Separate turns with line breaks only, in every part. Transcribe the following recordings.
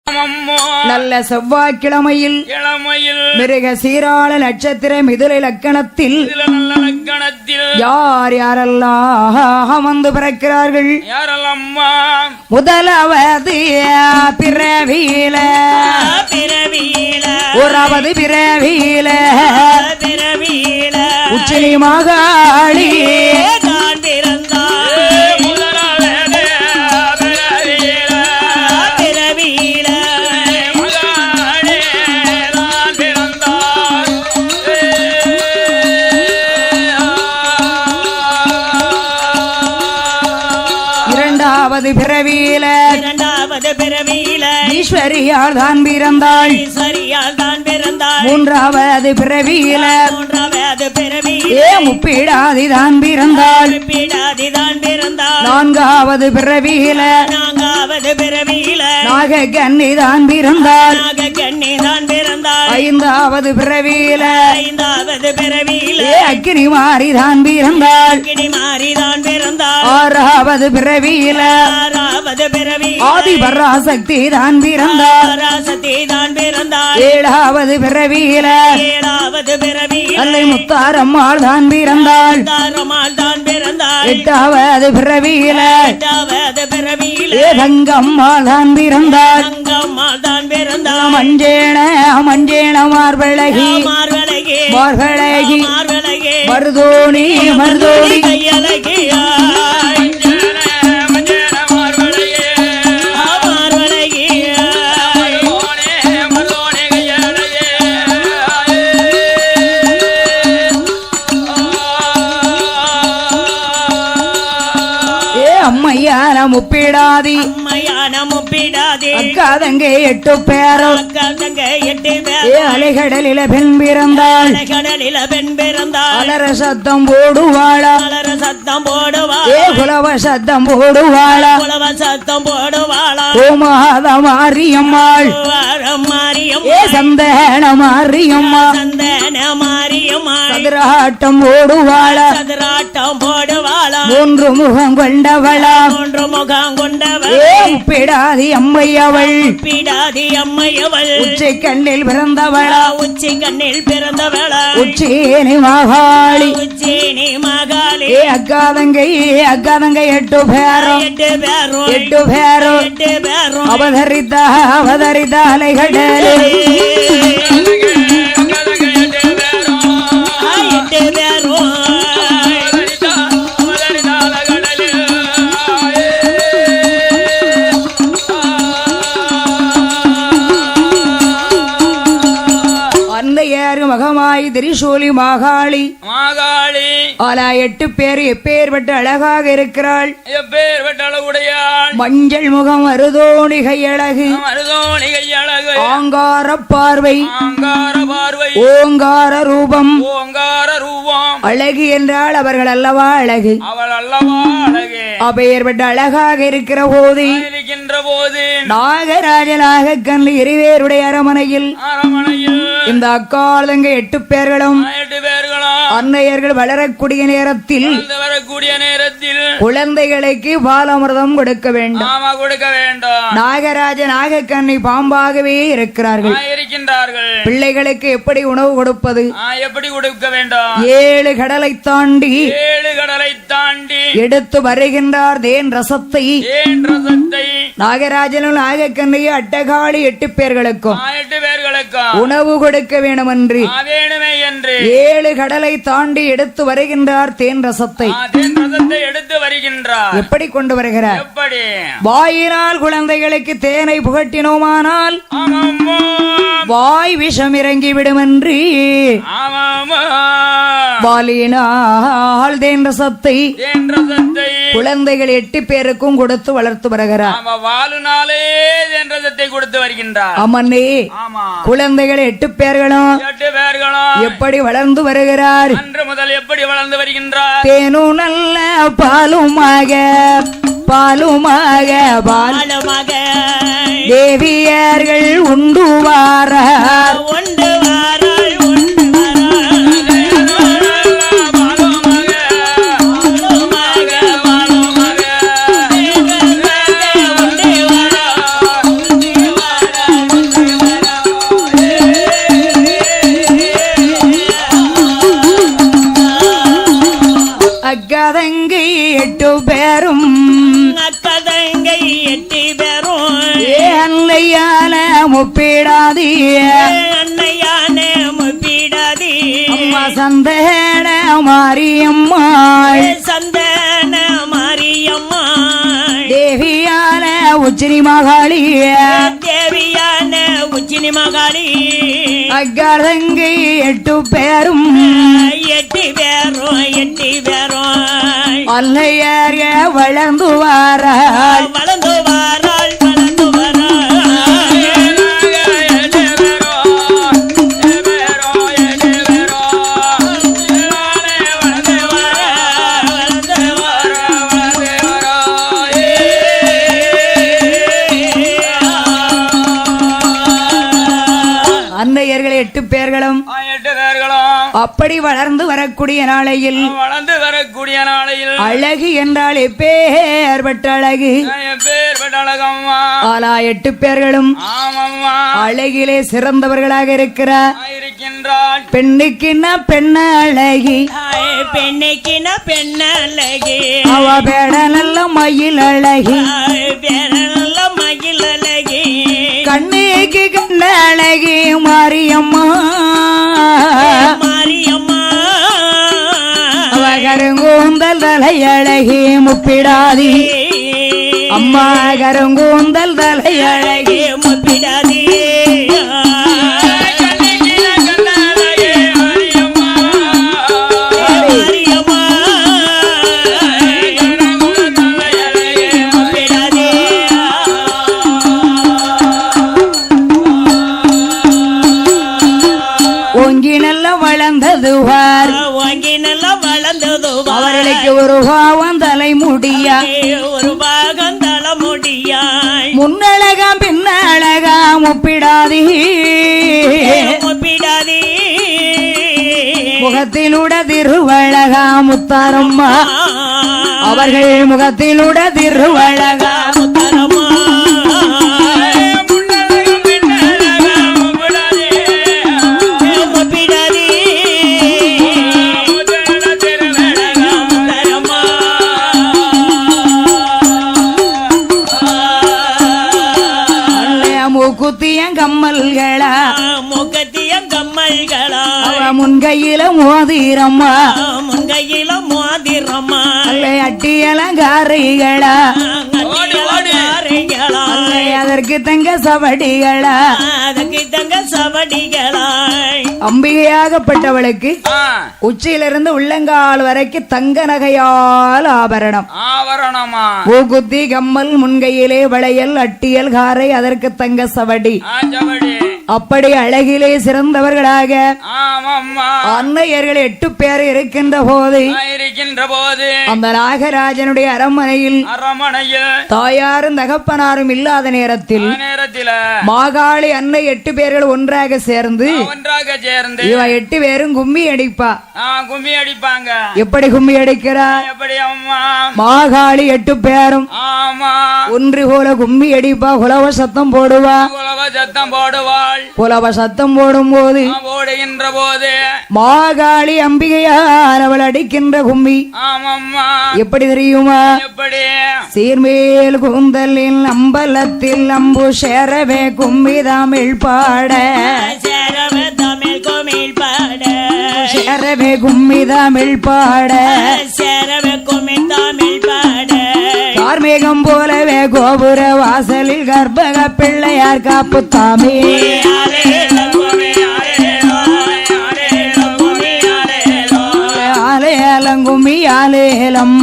நல்ல செவ்வாய்க்கிழமையில் மிருக சீராள நட்சத்திர மிதுளை லக்கணத்தில் யார் யாரெல்லாம் வந்து பிறக்கிறார்கள்? முதலாவது பிறவியில ஓராவது பிறவியில உச்சினி மகாளி இரண்டாவது பிறவியில ஈஸ்வரியால் தான் பிறந்தாள். மூன்றாவது பிறவியில முப்பீடாதி தான் பிறந்தாள். நான்காவது பிறவியில நாகக்கன்னி தான் பிறந்தாள். ஐந்தாவது பிறவியில அக்கினி மாறி தான் பிறந்தாள். ஆறாவது பிறவியில ஆதி பராசக்தி தான் பிறந்தாள். ஏழாவது பிறவியில அல்லை முத்தாரம்மாள் தான் பிறந்தாள். எட்டாவது பிறவியில தங்கம்மாள் தான் பிறந்தாள். மஞ்சேன மார்பழகி மருதோணி முப்பிடாதி அக்காதங்கே 8 பேரும் அலைகடலில பெண் பிறந்தாள். அலர சத்தம் போடுவாளா குலவ சத்தம் போடுவாளா ஓமாத மாரியம்மாள் சந்தன மாரியம்மா சதுராட்டம் போடுவாளா மூன்று முகம் கொண்டவளா பிடாதி அம்மையவள் உச்சி கண்ணில் பிறந்தவளா உச்சேனி மகாளி அக்காதங்கை 8 பேரும் அவதரித்த அலைகடலே மகமாய் திரிசூலி மகாளி ஆலா 8 பேர் எப்பேற்பட்ட அழகாக இருக்கிறாள். மஞ்சள் முகம் மருதோணி கையழகு ஆங்கார பார்வை ஓங்கார ரூபம் அழகு என்றால் அவர்கள் அல்லவா அழகு. அப்பேற்பட்ட அழகாக இருக்கிற போது நாகராஜனாக கண்டு இருவேருடைய அரமனையில் இந்த அக்காலங்க 8 பேர்களும் அன்னையர்கள் வளரக்கூடிய நேரத்தில் குழந்தைகளுக்கு பாலாமிர்தம் கொடுக்க வேண்டும். நாகராஜ நாகக்கண்ணி பாம்பாகவே இருக்கிறார்கள். பிள்ளைகளுக்கு எப்படி உணவு கொடுப்பது? எப்படி கொடுக்க வேண்டும்? 7 கடலை தாண்டி எடுத்து வருகின்றார் தேன் ரசத்தை. நாகராஜனும் நாகக்கண்ணியும் அட்டகாளி 8 பேர்களுக்கும் உணவு கொடுக்க வேண்டும் என்று 7 கடலை தாண்டி எடுத்து வருகின்றார் தேன் ரசத்தை. எப்படி கொண்டு வருகிறார்? வாயினால் குழந்தைகளுக்கு தேனை புகட்டினோமானால் வாய் விஷம் இறங்கிவிடும் என்று வாலினால் தேன் ரசத்தை குழந்தைகள் 8 பேருக்கும் கொடுத்து வளர்த்து வருகிறார். அம்மன்னே குழந்தைகள் 8 பேர்களும் எப்படி வளர்ந்து வருகிறார்? முதல் எப்படி வளர்ந்து வருகின்றார்? தேனும் நல்ல பாலுமாக தேவியர்கள் உண்டு வாரார். அல்லையால முப்பிடாதீ
அன்னையான முப்பிடாதீ
அம்மா சந்தேன மாரியம்மா
சந்தன மாரியம்மா
தேவியான உச்சினி மகாளி
தேவியான உச்சினி மகாளி
அக்காரங்கை 8 பேரும்
8 பேரும்
அல்லையார் வளர்ந்து வாராள்
வளர்ந்து வாராள்
அன்னையர்கள் 8 பேர்களும் அப்படி வளர்ந்து வரக்கூடிய நாளையில் அழகு என்றால் எப்பேற்பட்ட அழகு ஆனா 8 பேர்களும் அழகிலே சிறந்தவர்களாக இருக்கிறார் பெண்ணுக்கின்னா பெண்ண அழகி
பெண்ணுக்கின்னா பெண்ண அழகி
அவ பேட நல்ல மயில் அழகி
நல்ல மயில் அழகி
கண்ணுக்கு கண்ண அழகி மாரியம்மா
மாரியம்மா
அவ கருங்கூந்தல் தலை அழகி முப்பிடாதி அம்மா கருங்கூந்தல் தலை அழகி
முப்பிடாதி
அவர்களுக்கு ஒரு பாவம் தலை முடியா
ஒரு பாகம் தலை முடியா
முன்னழகாம் பின்னழகா முப்பிடாதி
முப்பிடாதி
முகத்திலுட திருவழகா முத்தாரம்மா அவர்கள் முகத்திலுட திருவழகா
முத்தாரம்மா
கம்மல்களா
முகத்தியம் கம்மல்களா
முன்கையில மோதிரம்மா
முன்கையில மோதிரம்மா
அட்டியலங்காரிகளா அதற்கு தங்க சவடிகளா
அதற்கு தங்க சவடிகளா
அம்பிகையாகப்பட்டவளுக்கு உச்சியிலிருந்து உள்ளங்கால் வரைக்கும் தங்க நகையால் ஆபரணம் பூகுத்தி கம்மல் முன்கையிலே வளையல் அட்டியல் காரை அதற்கு தங்க சவடி அப்படி அழகிலே சிறந்தவர்களாக அன்னையர்கள் 8 பேர் இருக்கின்ற போது அந்த நாகராஜனுடைய அரண்மனையில் தாயாரும் தகப்பனாரும் இல்லாத நேரத்தில் மாகாளி அன்னை 8 பேர்கள் ஒன்றாக சேர்ந்து இவ 8 பேரும் கும்மி அடிப்பாங்க எப்படி கும்மி அடிக்கிறா மாகாளி 8 பேரும் ஒன்று போல கும்மி அடிப்பா குலவ சத்தம் போடுவா புலவ சத்தம் போடும் போது மாகாளி அம்பிகையால் அவள் அடிக்கின்ற கும்மி எப்படி தெரியுமா சீர்மேல் கூந்தலில் அம்பலத்தில் அம்பு சேரவே கும்மி தமிழ் பாட சேரவே கும்மி தமிழ் பாட கார்மேகம் போலவே கோபுர வாசலில் கர்ப்பக பிள்ளையார் காப்புத்தாமே ஆலேலங்குமி ஆலேலம்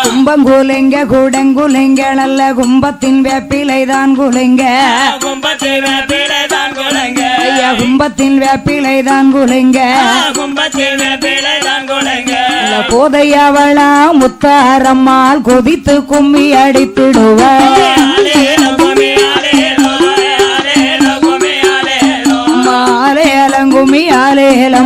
கும்பங்குலைங்க கூடங்குலைங்க நல்ல கும்பத்தின் வேப்பிலைதான் குலைங்க ஐயா கும்பத்தின் வேப்பிலைதான் குலைங்க போதையவளா முத்தாரம்மாள் கொதித்து கும்மி அடித்திடுவார் ஆலேலங்குமி ஆலேலம்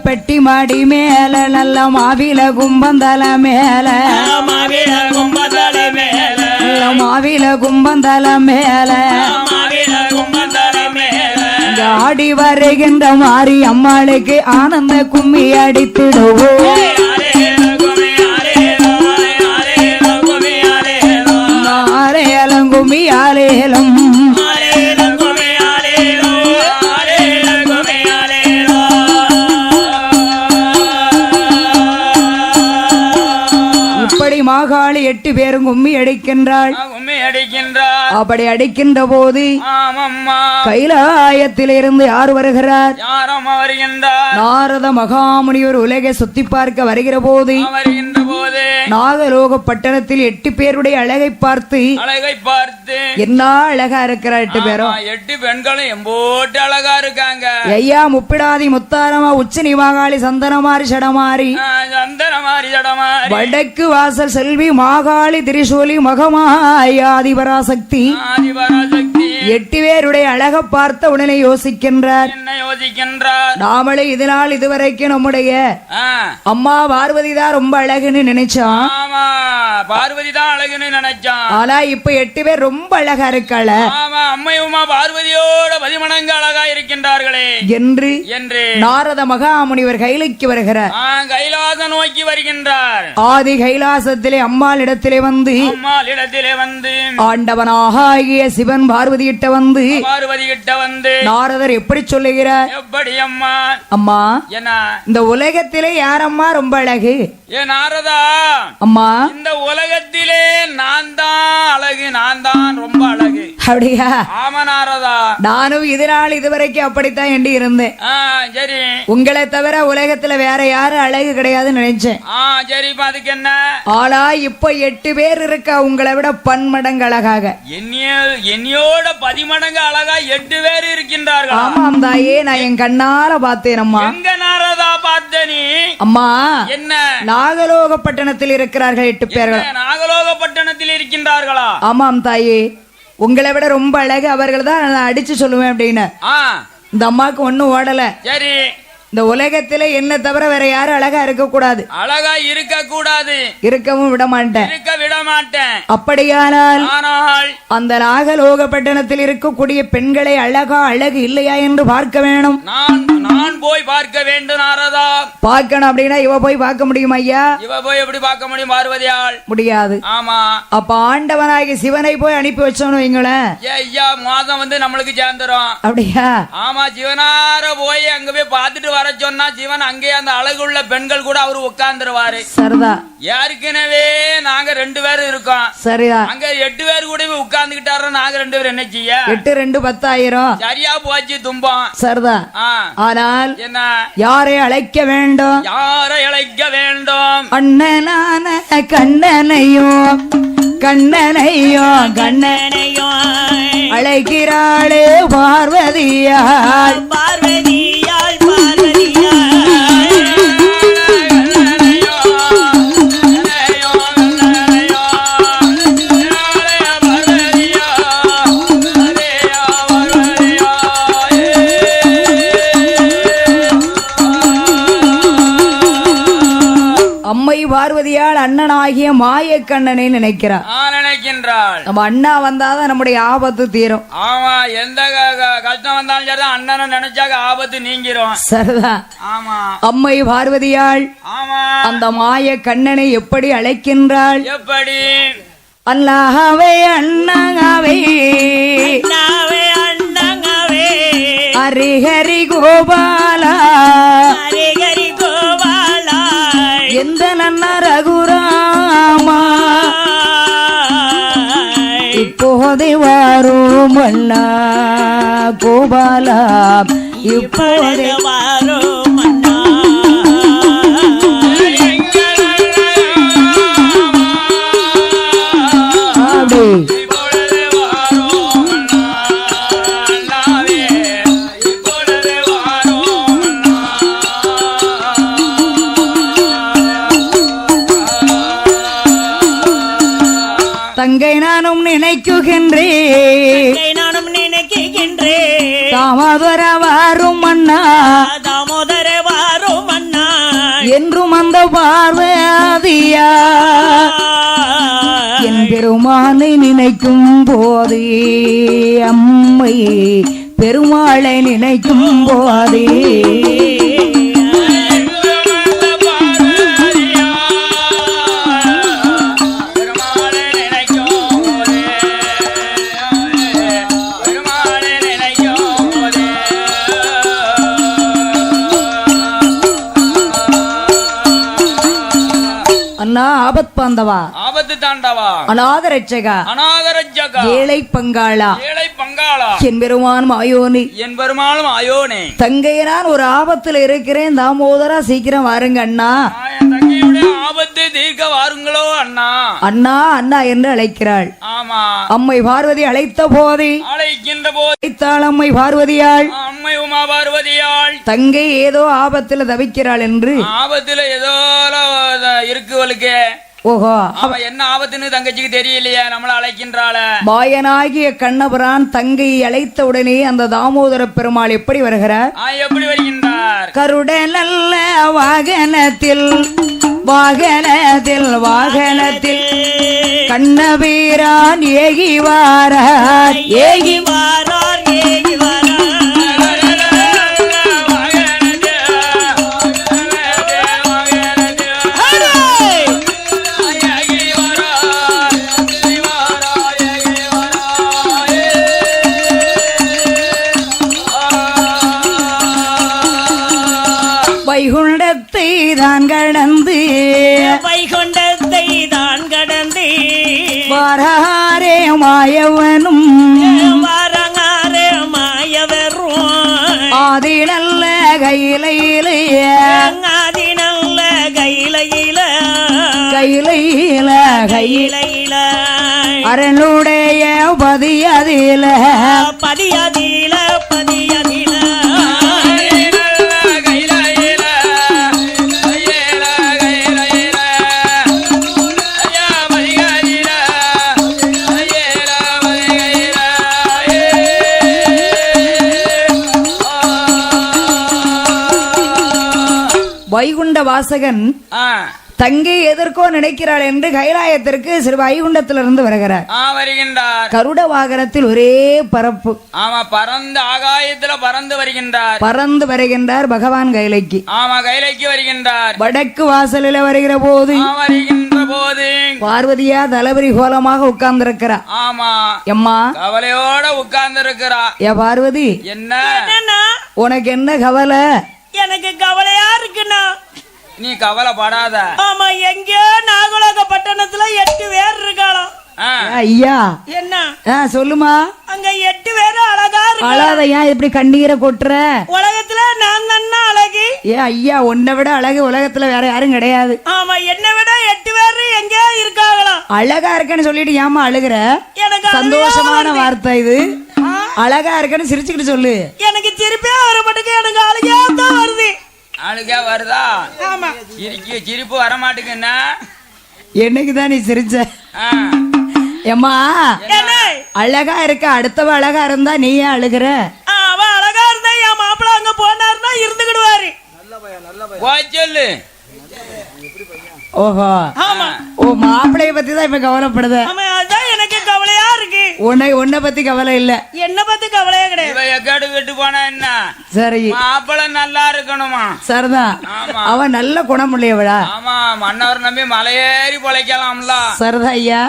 பெட்டி மாடி மேல நல்ல மாவில கும்பந்தல மேல தலை மேல ஆடி வருகின்ற மாறி அம்மாளுக்கு ஆனந்த கும்மி அடித்திடுவோம் ஆரேலம் கும்மி ஆரேலம் மாகாளி 8 பேரும் கும்மி அடிக்கின்றாள். அப்படி அடிக்கின்ற போது கைலாயத்திலிருந்து யார் வருகிறார்? நாரத மகாமுனிவர் உலகை சுத்தி பார்க்க வருகிற போது நாகலோக பட்டணத்தில் 8 பேருடைய அழகை பார்த்து என்ன அழகா இருக்கிறார் 8 பேரும்.
8 பெண்களும் எம்போட்டு அழகா இருக்காங்க.
ஐயா முப்பிடாதி முத்தாரமா உச்சினி மாகாளி சந்தனமாரி சடமாரி வடக்கு வாசல் செல்வி மாகாளி திரிசூலி மகமாயாதி பராசக்தி 8 பேருடைய அழக பார்த்த உடனே யோசிக்கின்றார். நாமளே இதனால் இதுவரைக்கும் நம்முடைய அம்மா பார்வதி தான் ரொம்ப அழகுன்னு நினைச்சோம்.
பார்வதி தான் அழகுன்னு நினைச்சான்.
ஆனா இப்ப 8 பேர் ரொம்ப அழகா இருக்காள.
அம்மையுமா பார்வதியோட பதிமணங்க அழகா இருக்கின்றார்களே
என்று நாரத மகாமுனிவர் கைலைக்கு வருகிறார்.
கைலாச நோக்கி வருகின்றார்.
ஆதி கைலாசத்திலே அம்மாள் இடத்திலே வந்து ஆண்டவனாக ஆகிய சிவன் பார்வதி கிட்ட வந்து நாரதர் எப்படி சொல்லுகிறார்?
எப்படி அம்மா
அம்மா
என்ன
இந்த உலகத்திலே யாரம்மா ரொம்ப அழகு?
ஏ நாரதா
அம்மா
இந்த உலகத்திலே நான் தான் அழகு, நான் தான் ரொம்ப அழகு.
அப்படியா?
ஆமா நாரதா.
நானும் இதனால் இதுவரைக்கும் அப்படித்தான் எண்ணி இருந்தேன்.
சரி
உங்களை தவிர உலகத்துல வேற யாரும் அழகு கிடையாதுன்னு நினைச்சேன்.
சரி அதுக்கு என்ன?
ஆனா இப்ப 8 பேர் இருக்கா உங்களை விட பன்மடங்கு அழகாக.
என்னையோட 10 மடங்கு அழகா 8 பேர் இருக்கின்றார்கள்.
ஆமாம் தாயே, நான் என் கண்ணால பார்த்தேன். அம்மா
எங்க நாரதா பார்த்த நீ?
அம்மா
என்ன
நாகலோக பட்டணத்தில் இருக்கிறார்கள் 8 பேர்கள்.
நாகலோக பட்டணத்தில் இருக்கின்றார்களா?
ஆமாம் தாயே, உங்களை விட ரொம்ப அழகு அவர்கள் தான் நான் அடிச்சு சொல்லுவேன் அப்படின்னு. இந்த அம்மாவுக்கு ஒண்ணும் ஓடல.
சரி
இந்த உலகத்திலே என்ன தவிர வேற யாரும் அழகா இருக்க கூடாது.
அழகா இருக்க கூடாது.
இருக்கவும் விட மாட்டேன்.
இருக்க விட மாட்டேன்.
அப்படியானால் அந்த நாகலோக பட்டணத்தில் இருக்கக்கூடிய பெண்களை அழகு இல்லையா என்று பார்க்க வேணும்.
நான் போய் பார்க்க வேண்டும் நாரதா.
பார்க்கணும் அப்படின்னா இவ போய் பார்க்க முடியும் ஐயா?
இவ போய் எப்படி பார்க்க முடியும் பார்வதியால்? முடியாது. ஆமா.
அப்ப ஆண்டவனாகி சிவனை போய் அனுப்பி வச்சோன்னு வைங்களேன்.
ஐயா மாதம் வந்து நம்மளுக்கு சேர்ந்துரும்.
அப்படியா?
ஆமா, சிவனார போய் அங்க போய் பார்த்துட்டு வர சொன்னா சிவன் அங்கே அந்த அழகுள்ள பெண்கள் கூட அவரு உட்கார்ந்துருவாரு.
சரிதா.
ஏற்கனவே நாங்க 2 பேர் இருக்கோம்.
சரியா?
அங்க 8 பேர் கூட உட்கார்ந்துகிட்டாரு. நாங்க 2 பேர் என்ன செய்ய?
8 2 10,000.
சரியா போச்சு துன்பம்.
சரிதா. ஆனால்
என்ன
யாரை அழைக்க வேண்டும்?
யாரை அழைக்க வேண்டும்?
அண்ணனான கண்ணனையோ அழைக்கிறாளே பார்வதியாள். அம்மை பார்வதியால் அண்ணனாகிய மாயக்கண்ணனை நினைக்கிறார். நம்ம அண்ணா வந்தாதான் நம்முடைய ஆபத்து தீரும்.
ஆமா, எந்த கஷ்டம் வந்தாலும் சரிதான் அண்ணனை நினைச்சாக ஆபத்து நீங்கிரும்.
சரிதான்.
ஆமா.
அம்மை பார்வதியாள் அந்த மாய கண்ணனை எப்படி அழைக்கின்றாள்?
எப்படி?
அல்லாஹ்வே அண்ணாவே ஹரிஹரி கோபாலா எந்த நன்ன ரகுராமா இப்போதை வாரும் அண்ணா கோபாலா இப்போதை வாரும் அண்ணா. தங்கை நானும் நினைக்குகின்றேன் தாமோதர வாரும் அண்ணா என்றும் அந்த பார்வதியா என் பெருமானை நினைக்கும் போதே அம்மை பெருமாளை நினைக்கும் போதே அண்ணா ஆபத் பாந்தவா
ஆபத்து தாண்டவா
அநாத ரட்சகா
அநாத ரட்சகா
ஏழை பங்காளா
ஏழை பங்காளா
என் பெருமான் மாயோனி
என் பெருமாளும் ஆயோனே
தங்கைய நான் ஒரு ஆபத்துல இருக்கிறேன் தாமோதரா சீக்கிரம் வாருங்க அண்ணா
என் தங்கையுடைய ஆபத்தை தீர்க்க வாருங்களோ அண்ணா
அண்ணா அண்ணா என்று அழைக்கிறாள்
ஆமா
அம்மை பார்வதி அழைத்த போதே
அழைக்கின்ற போது
அழைத்தாள் அம்மை பார்வதியாள்
அம்மை உமா பார்வதியாள்
தங்கை ஏதோ ஆபத்துல தவிக்கிறாள் என்று
ஆபத்துல ஏதோ இருக்குவளுக்கு
ஓஹோ
அவ என்ன ஆபத்துன்னு தங்கச்சிக்கு தெரியலையே நம்மள அழைக்கின்றாள
மாயனாகிய கண்ணபுரான் தங்கையை அழைத்த உடனே அந்த தாமோதர பெருமாள் எப்படி வருகிறார்
எப்படி வருகின்றார்
கருடலல்ல வாகனத்தில் வாகனத்தில் வாகனத்தில் கண்ணபீரான் ஏகி வாரார்
ஏகி வாரார் ஏகி வாரார்
வைகுண்டத்தை தான் கடந்து
வைகுண்டத்தை தான் கடந்து
வாராரே மாயவனும்
வாரங்காரே மாயவரும்
ஆதி நல்ல கையிலே
ஆதி நல்ல கையில
கையில
கையில
அரணுடைய பதியதில
பதியதில பதியதில
வைகுண்ட வாசகன் தங்கை எதற்கோ நினைக்கிறாள் என்று கைலாயத்திற்கு சிறு வைகுண்டத்திலிருந்து வருகிறார்
வருகின்றார்
கருட வாகனத்தில் ஒரே பரப்பு
ஆமா பறந்து ஆகாயத்துல பறந்து வருகின்றார்
பறந்து வருகின்றார் பகவான் கைலைக்கு
ஆமா கைலைக்கு வருகின்றார்
வடக்கு வாசலில் வருகிற போது
வருகின்ற போது
பார்வதியா தளபதி கோலமாக உட்கார்ந்து இருக்கிறார்
ஆமா
எம்மா
கவலையோட உட்கார்ந்து இருக்கிறா
ஏ பார்வதி
என்ன
உனக்கு என்ன கவலை
எனக்கு கவலையா இருக்குண்ணா
நீ கவலைப்படாத
ஆமா எங்கேயோ நாகலோக பட்டணத்துல 8 பேர் இருக்காளாம்
ஐயா
என்ன
சொல்லுமா
அங்க 8 பேரும் அழகா இருக்கு
அழாத ஏன் இப்படி கண்ணீரை கொட்டுற
உலகத்துல நான் தானே அழகு
ஐயா உன்னை விட அழகு உலகத்துல வேற யாரும் கிடையாது
ஆமா என்னை விட 8 பேரு எங்கேயோ இருக்காங்களாம்
அழகா இருக்கேன்னு சொல்லிட்டு ஏமா அழுகுற
எனக்கு
சந்தோஷமான வார்த்தை இது அழகா இருக்கேன்னு சிரிச்சுக்கிட்டு சொல்லு
எனக்கு சிரிப்பே வர மாட்டேங்குது எனக்கு அழுகா தான் வருது
அழுகா வருதா
ஆமா
சிரிப்பு வர மாட்டேங்குன்னா
என்னைக்குதான் நீ சிரிச்ச ஏமா அழகா இருக்க அடுத்தவ அழகா இருந்தா நீ ஏன் அழுகுற
அவ அழகா இருந்தா என் மாப்பிள்ள அங்க போனாருன்னா இருந்துக்கிடுவாரு
சொல்லு
ஓஹோ ஓ மாப்பிளைய பத்தி தான் இப்ப கவலைப்படுத
எனக்கு கவலையா இருக்கு
உன்னை பத்தி கவலை இல்ல
என்ன பத்தி கவலையா கிடையாது
எக்காடு கெட்டு போனா என்ன
சரி
மாப்பிள நல்லா இருக்கணுமா
சரிதான் அவன் நல்ல குணமுடையவளா
ஆமா மன்னவர் நம்பி மலையேறி பொழைக்கலாம்ல
சரிதான் ஐயா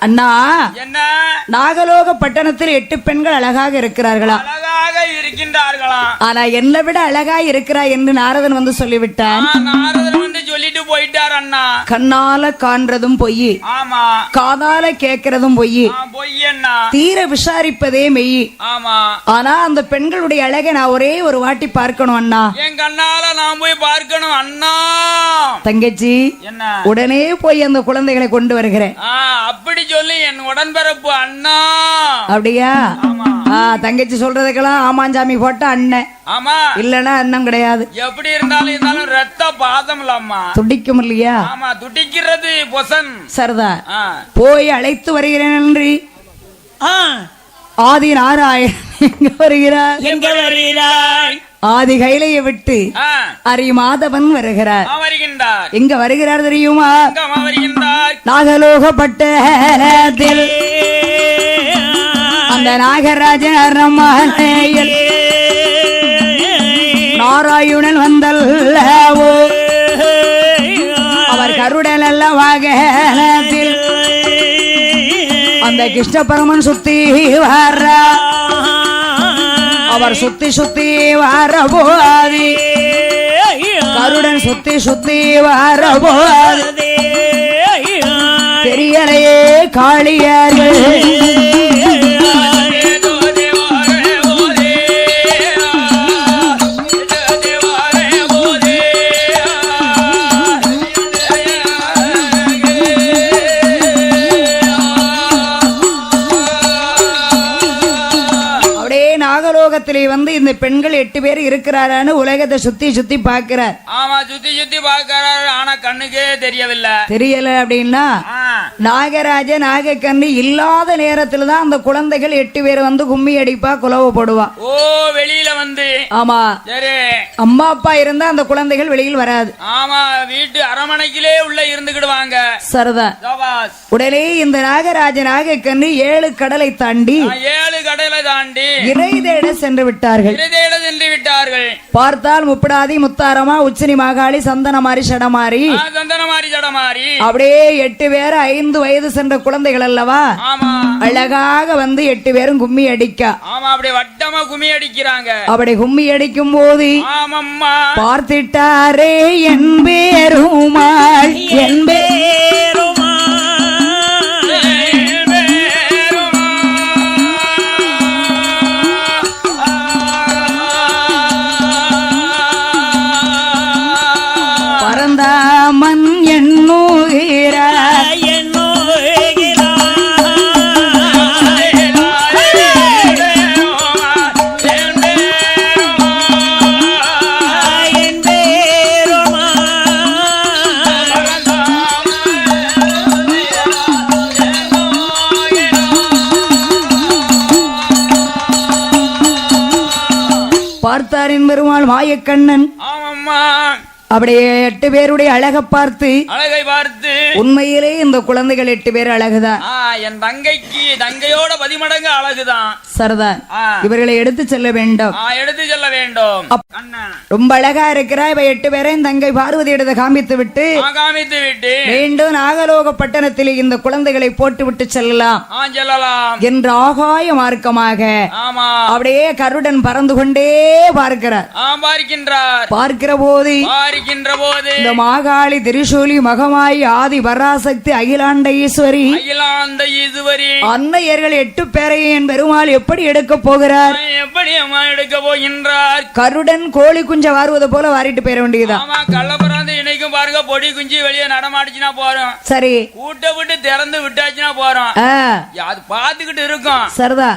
அண்ணா என்ன நாகலோக பட்டணத்தில் 8 பெண்கள் அழகாக இருக்கிறார்களா
அழகாக இருக்கின்றார்களா
ஆனா என்னை விட அழகா இருக்கிறா என்று நாரதன் வந்து சொல்லிவிட்டான்
நாரதன் வந்து சொல்லிட்டு போயிட்டார் அண்ணா
கண்ணால காண்றதும் பொய்
ஆமா
காதால கேட்கறதும் பொய்
பொய்யண்ணா
தீர விசாரிப்பதே மெய்
ஆமா
ஆனா அந்த பெண்களுடைய அழகை நான் ஒரே ஒரு வாட்டி பார்க்கணும் அண்ணா
என் கண்ணால நான் போய் பார்க்கணும் அண்ணா
தங்கச்சி
என்ன
உடனே போய் அந்த குழந்தைகளை கொண்டு வருகிறேன்
அப்படி சொல்லி என் உடன்பிறப்பு அண்ணா
அப்படியா தங்கச்சி சொல்றதுக்கெல்லாம் ஆமாஞ்சாமி போட்ட அண்ணன்
ஆமா
இல்லன்னா அண்ணன் கிடையாது
எப்படி இருந்தாலும் ரத்த பாதம் இல்லாமா
துடிக்கும் இல்லையா
ஆமா துடிக்கிறது பொசன்
சரிதா போய் அழைத்து வருகிறேன் என்று ஆதி நாராயணன் எங்க வருகிறார் ஆதி கைலையை விட்டு
ஆ,
அரிமாதவன் வருகிறார்.
வருகின்றார்.
எங்க வருகிறார் தெரியுமா?
எங்க வருகின்றார்?
நாகலோகப்பட்டத்தில் அந்த நாகராஜன் அரண்மனையில் நாராயணன் வந்தல்லவோ அவர் கருடல் அல்ல வாகனத்தில் அந்த கிருஷ்ண பரமன் சுத்தி வர அவர் சுத்தி சுத்தி வரபோது கருடன் சுத்தி சுத்தி வரபோது பெரியலையே காளியர்கள் நாகலோகத்திலே வந்து இந்த பெண்கள் 8 பேர் இருக்கிறாரான்னு உலகத்தை சுத்தி சுத்தி பாக்குறார்.
ஆமா, சுத்தி சுத்தி பாக்குறாரு. ஆனா கண்ணுக்கே தெரியவில்லை.
தெரியல அப்படின்னா நாகராஜ நாகக்கண்ணி இல்லாத நேரத்துல தான் அந்த குழந்தைகள் 8 பேர் வந்து கும்மி அடிப்பா குலவ போடுவா.
ஓ, வெளியில வந்து.
ஆமா,
சரி.
அம்மா அப்பா இருந்தா அந்த குழந்தைகள் வெளியில் வராது.
ஆமா, வீட்டு அரமனைக்கிலே உள்ள இருந்துக்கிடுவாங்க.
சரிதான். உடனே இந்த நாகராஜ நாகக்கண்ணி 7 கடலை தாண்டி
7 கடலை தாண்டி
இறை தேட சென்று விட்டார்கள். பார்த்தால் முப்படாதி முத்தாரமா உச்சினி மாகாளி சந்தனமாரி சடமாரி அப்படியே 8 பேர் 5 வயது சென்ற குழந்தைகள் அல்லவா, அழகாக வந்து 8 பேரும் கும்மி அடிக்க.
அப்படி வட்டமா கும்மி அடிக்கிறாங்க.
அப்படி கும்மி அடிக்கும் போது பார்த்திட்டாரே என் பேருமாள் என் பரந்தாமன் பார்த்தாரின் பெருமாள் மாயக்கண்ணன் அப்படியே 8 பேருடைய அழகை பார்த்து உண்மையிலே இந்த குழந்தைகள் 8 பேர் அழகுதான்.
என் தங்கையோட 10 மடங்கு அழகுதான்.
சரிதான். இவர்களை எடுத்து செல்ல வேண்டும்.
எடுத்து செல்ல வேண்டும்.
ரொம்ப அழகா இருக்கிறா. இவ 8 பேரையும் தங்கை பார்வதி இடத்தை காமித்து விட்டு மீண்டும் நாகலோக பட்டணத்தில் இந்த குழந்தைகளை போட்டு விட்டு செல்லலாம் என்ற ஆகாய மார்க்கமாக அப்படியே கருடன் பறந்து கொண்டே பார்க்கிறார். பார்க்கிற போது இந்த மாகாளி திரிசூலி மகமாயி ஆதி பராசக்தி அகிலாண்ட ஈஸ்வரி அன்னையர்கள் 8 பேரையும் பெருமாள் எப்படி எடுக்க போகிறார்?
எப்படி எடுக்க போகின்றார்?
கருடன் கோழி குஞ்ச வாருவதை போல வாரிட்டு போயிட வேண்டியதுதான்.
கள்ளப்பறாந்து இணைக்கும் பாருங்க, பொடி குஞ்சு வெளியே நடமாடிச்சுனா போறோம்.
சரி,
கூட்ட விட்டு திறந்து விட்டாச்சுன்னா போறோம். அது பாத்துக்கிட்டு இருக்கும்.
சரிதா.